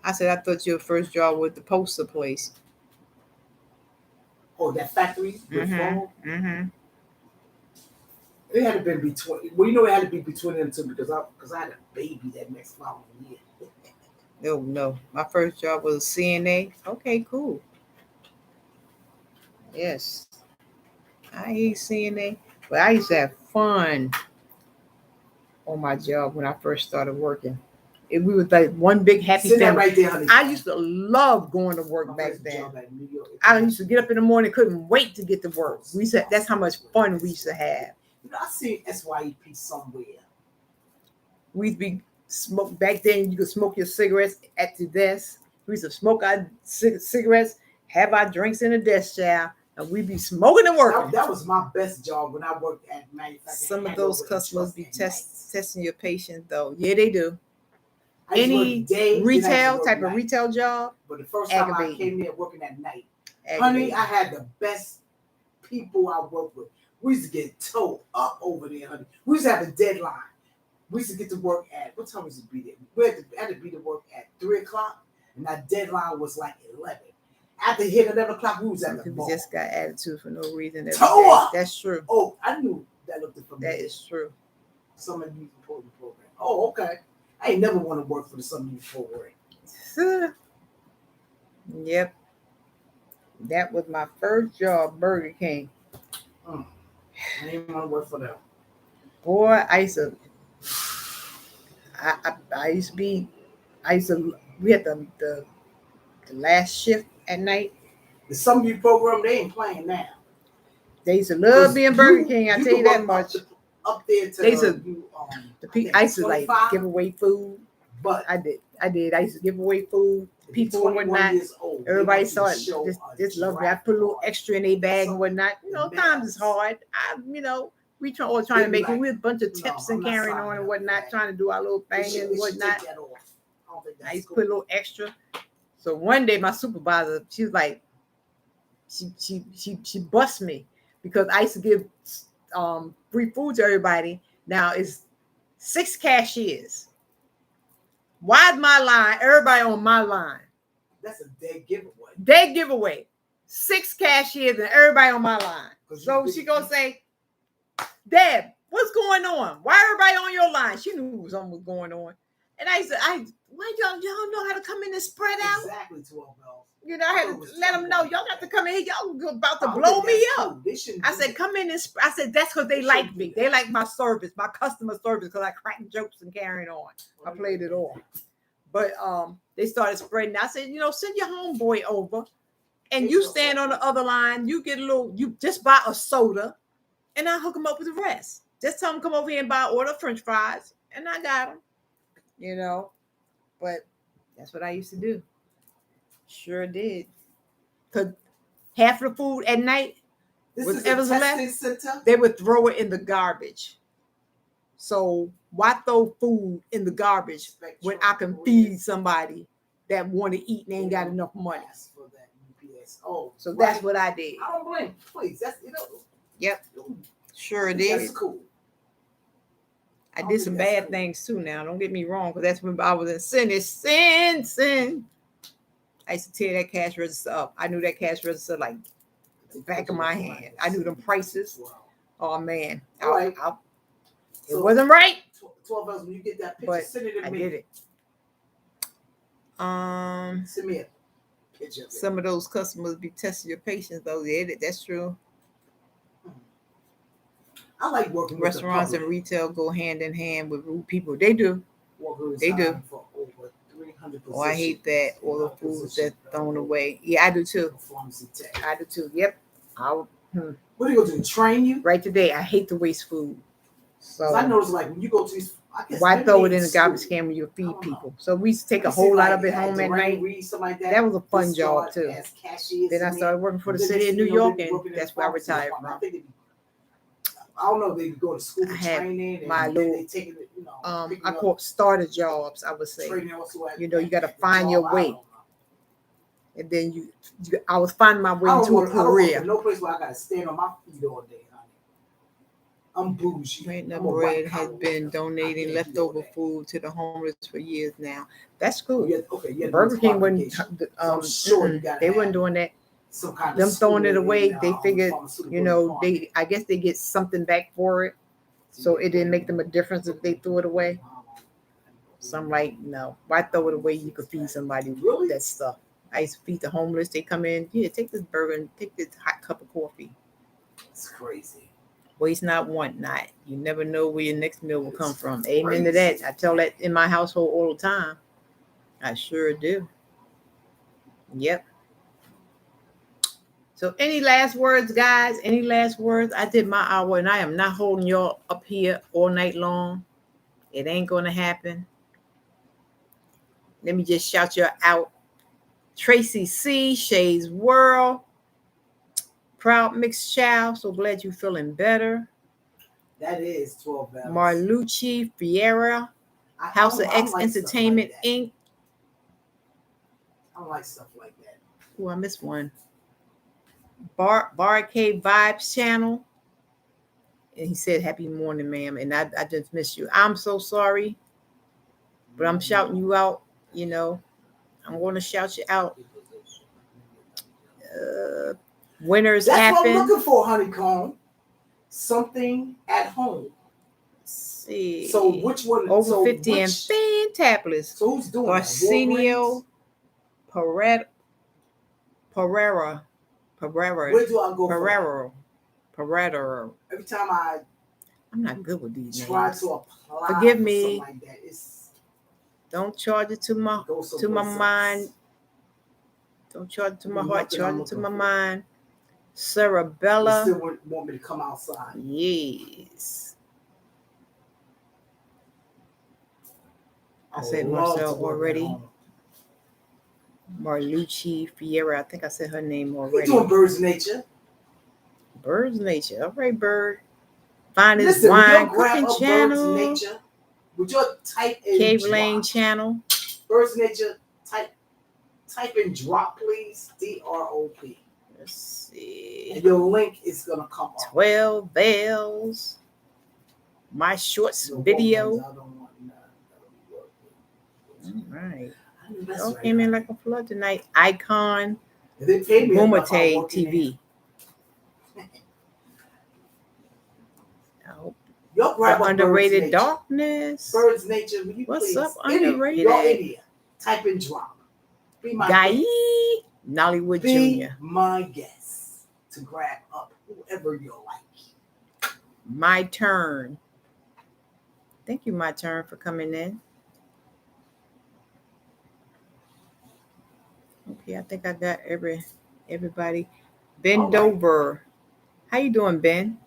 I said I thought your first job was the poster place. Oh, that factory with phone? Mm-hmm. It had to be between. Well, you know, it had to be between them two because I had a baby that next following year. No. My first job was a CNA. Okay, cool. Yes. I hate CNA. But I used to have fun on my job when I first started working. We was like one big happy Send that family. right there, honey. I used to love going to work My back first then. job at New York. I used to get up in the morning, couldn't wait to get to work. We said that's how much fun we used to have. You know, I seen SYEP somewhere. We used to be smoke back then. You could smoke your cigarettes at the desk. We used to smoke our cigarettes, have our drinks in the desk chair, and we'd be smoking and working. That was my best job when I worked at manufacturing. Some of those customers be testing your patience, though. Yeah, they do. Any retail type of retail job. But the first time I came there working at night, honey, I had the best people I worked with. We used to get towed up over there, honey. We used to have a deadline. We used to get to work at, what time was it be there? We had to be to work at 3 o'clock, and our deadline was like 11. After hitting 11 o'clock, we was at the People bar. just got attitude for no reason. That's true. Oh, I knew that looked familiar. That is true. Summer Youth Employment Program. Oh, okay. I ain't never want to work for the Summer Youth Program. Yep. That was my first job, Burger King. I ain't want to work for them. Boy, we had the last shift at night. The Summer Youth Program, they ain't playing now. They used to love being Burger King, I tell you that much. Up there to I used to like give away food. But I did. I used to give away food. People and whatnot. Everybody saw it. Just love me. I put a little extra in their bag and whatnot. You know, times is hard. We trying to make it with a bunch of tips and carrying on and whatnot, trying to do our little thing and whatnot. I used to put a little extra. So one day my supervisor, she was like, she bust me because I used to give free food to everybody. Now it's 6 cashiers. Why is my line? Everybody on my line. That's a dead giveaway. Dead giveaway. 6 cashiers and everybody on my line. So she gonna say, Deb, what's going on? Why everybody on your line? She knew something was going on. And I said, why y'all know how to come in and spread out? Exactly 12 bells. You know, I had to let them know y'all got to come in here. Y'all about to blow me up. I said, come in and I said, that's because they like me. They like my service, my customer service, because I crack jokes and carrying on. I played it all. But they started spreading. I said, send your homeboy over. and you stand on the other line, you get a little, you just buy a soda, and I hook them up with the rest. Just tell them come over here and order French fries, and I got them. You know, but that's what I used to do. Sure did. Cause half of the food at night, whatever's left, they would throw it in the garbage. So why throw food in the garbage when I can feed somebody that want to eat and ain't got enough money? Oh, so that's what I did. I don't blame. Please, that's Yep, sure did. That's cool. I did some bad things too. Now, don't get me wrong, because that's when I was in sin. It's sin. I used to tear that cash register up. I knew that cash register like the back of my hand. I knew them prices. Oh man, it wasn't right. 12 hours when you get that picture, send it to me. I did it. Send me a picture. Some of those customers be testing your patience, though. Yeah, that's true. I like working with restaurants and retail go hand in hand with rude people. They do. They do. For over 300 oh, I hate that. All the foods that thrown away. Yeah, I do too. I do too. Yep. What are you going to do? Train you? Right today. I hate to waste food. So I noticed, like, when you go to these, why throw it in the garbage can when you feed people? So we used to take a whole lot of it home at night. That was a fun job too. Then I started working for the city of New York, and that's where I retired from. I don't know if they go to school for training. My little, I call it starter jobs, I would say. You know, you got to find your way. And then I was finding my way into a career. No place where I got to stand on my feet all day. I'm bougie. Platinum Bread has been donating leftover food to the homeless for years now. That's cool. Burger King wouldn't. They weren't doing that. Them throwing it away, they figured, I guess they get something back for it. So it didn't make them a difference if they threw it away. So I'm like, no, why throw it away? You could feed somebody with that stuff. I used to feed the homeless. They come in, take this burger and take this hot cup of coffee. It's crazy. Waste not, want not. You never know where your next meal will come from. Amen to that. I tell that in my household all the time. I sure do. Yep. So any last words, guys? Any last words? I did my hour, and I am not holding y'all up here all night long. It ain't going to happen. Let me just shout you out. Tracy C, Shay's World, Proud Mixed Child. So glad you're feeling better. That is 12 bells. Marlucci Fiera, House of X Entertainment, Inc. I don't like stuff like that. Oh, I missed one. Barcade Vibes channel. And he said, happy morning, ma'am. And I just missed you. I'm so sorry. But I'm shouting you out, I'm going to shout you out. Winners That's happen. What I'm looking for, Honeycomb. Something at home. Let's see. So which one? Over 50 and fantabulous. So who's doing Arsenio Pereira. Where do I go? Pereira. Every time I'm not good with these try names. to apply. Forgive me. Like that. Don't charge it to my mind. Don't charge it to my heart. Charge it to my mind. Cerebella. You still want me to come outside? Yes. I said Marcel already. Marlucci Fiera. I think I said her name already. You doing Birds Nature? Birds Nature. All right, Bird. Finest Wine Cooking Channel. Birds Nature. Would you type in Cave Lane Channel? Birds Nature. Type in drop, please. DROP. Let's see. And your link is gonna come up. 12 Bells. My Shorts video. All right. Y'all came in like a flood tonight. Icon. Bumate TV. The Underrated Darkness. Birds Nature. Will you What's please? up, Underrated? Your India. Type in drop. Be my Guy Nollywood Be Jr. my guest to grab up whoever you like. My Turn. Thank you, My Turn, for coming in. Okay, I think I got everybody. Ben All right. Dover. How you doing, Ben?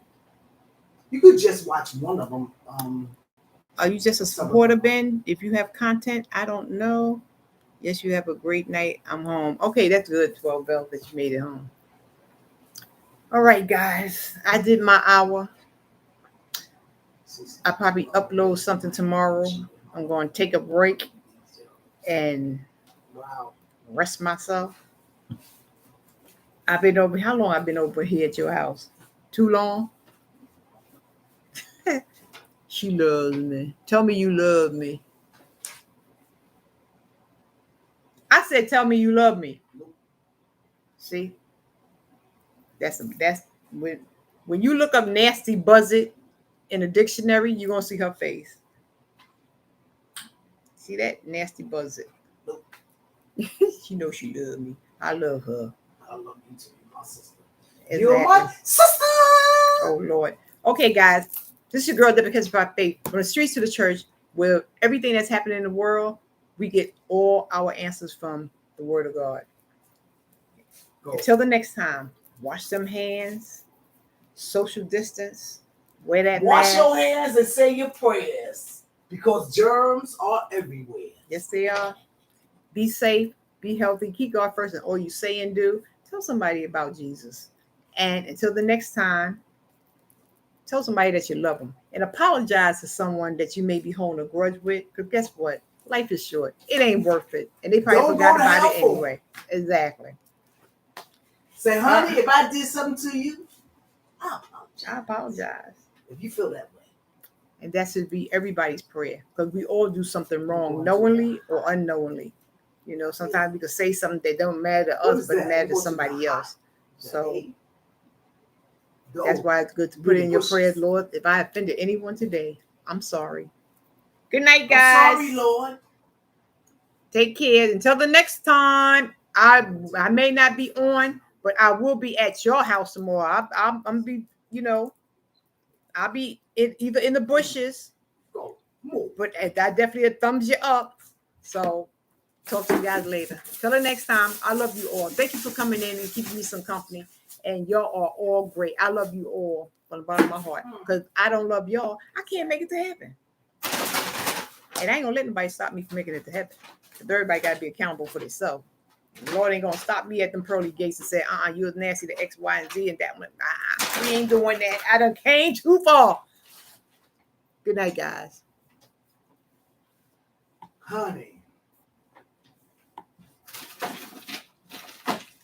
You could just watch one of them. Are you just a Some of supporter, them. Ben? If you have content, I don't know. Yes, you have a great night. I'm home. Okay, that's good, 12 Bell, that you made it home. All right, guys. I did my hour. I probably upload something tomorrow. I'm going to take a break and Wow. rest myself. I've been over. How long I've been over here at your house? Too long? She loves me. Tell me you love me. I said, tell me you love me. See, that's when you look up nasty buzzard in a dictionary, you're gonna see her face. See that nasty buzzard? She knows she loves me. I love her. I love you too, my sister. Exactly. You're my sister. Oh Lord. Okay, guys. This is your girl Debbie because by faith. From the streets to the church, where everything that's happening in the world, we get all our answers from the Word of God. Go. Until the next time, wash them hands, social distance, wear that Wash mask. your hands and say your prayers because germs are everywhere. Yes, they are. Be safe, be healthy, keep God first in all you say and do. Tell somebody about Jesus. And until the next time, tell somebody that you love them and apologize to someone that you may be holding a grudge with. Because guess what? Life is short. It ain't worth it. And they probably Don't forgot go to about hell it for anyway. Exactly. Say, honey, if I did something to you, I apologize. I apologize. If you feel that way. And that should be everybody's prayer. Because we all do something wrong, knowingly or unknowingly. You know, sometimes we can say something that don't matter to us, but it matters to somebody else. So that's why it's good to put in your prayers, Lord. If I offended anyone today, I'm sorry. Good night, guys. I'm sorry, Lord. Take care. Until the next time, I may not be on, but I will be at your house tomorrow. I'm be, I'll be either in the bushes, but I definitely thumbs you up. So talk to you guys later. Till the next time, I love you all. Thank you for coming in and keeping me some company. And y'all are all great. I love you all from the bottom of my heart. Because I don't love y'all, I can't make it to heaven. And I ain't gonna let nobody stop me from making it to heaven. Because everybody gotta be accountable for themselves. The Lord ain't gonna stop me at them pearly gates and say, you was nasty to X, Y, and Z and that one. We ain't doing that. I done came too far. Good night, guys. Honey.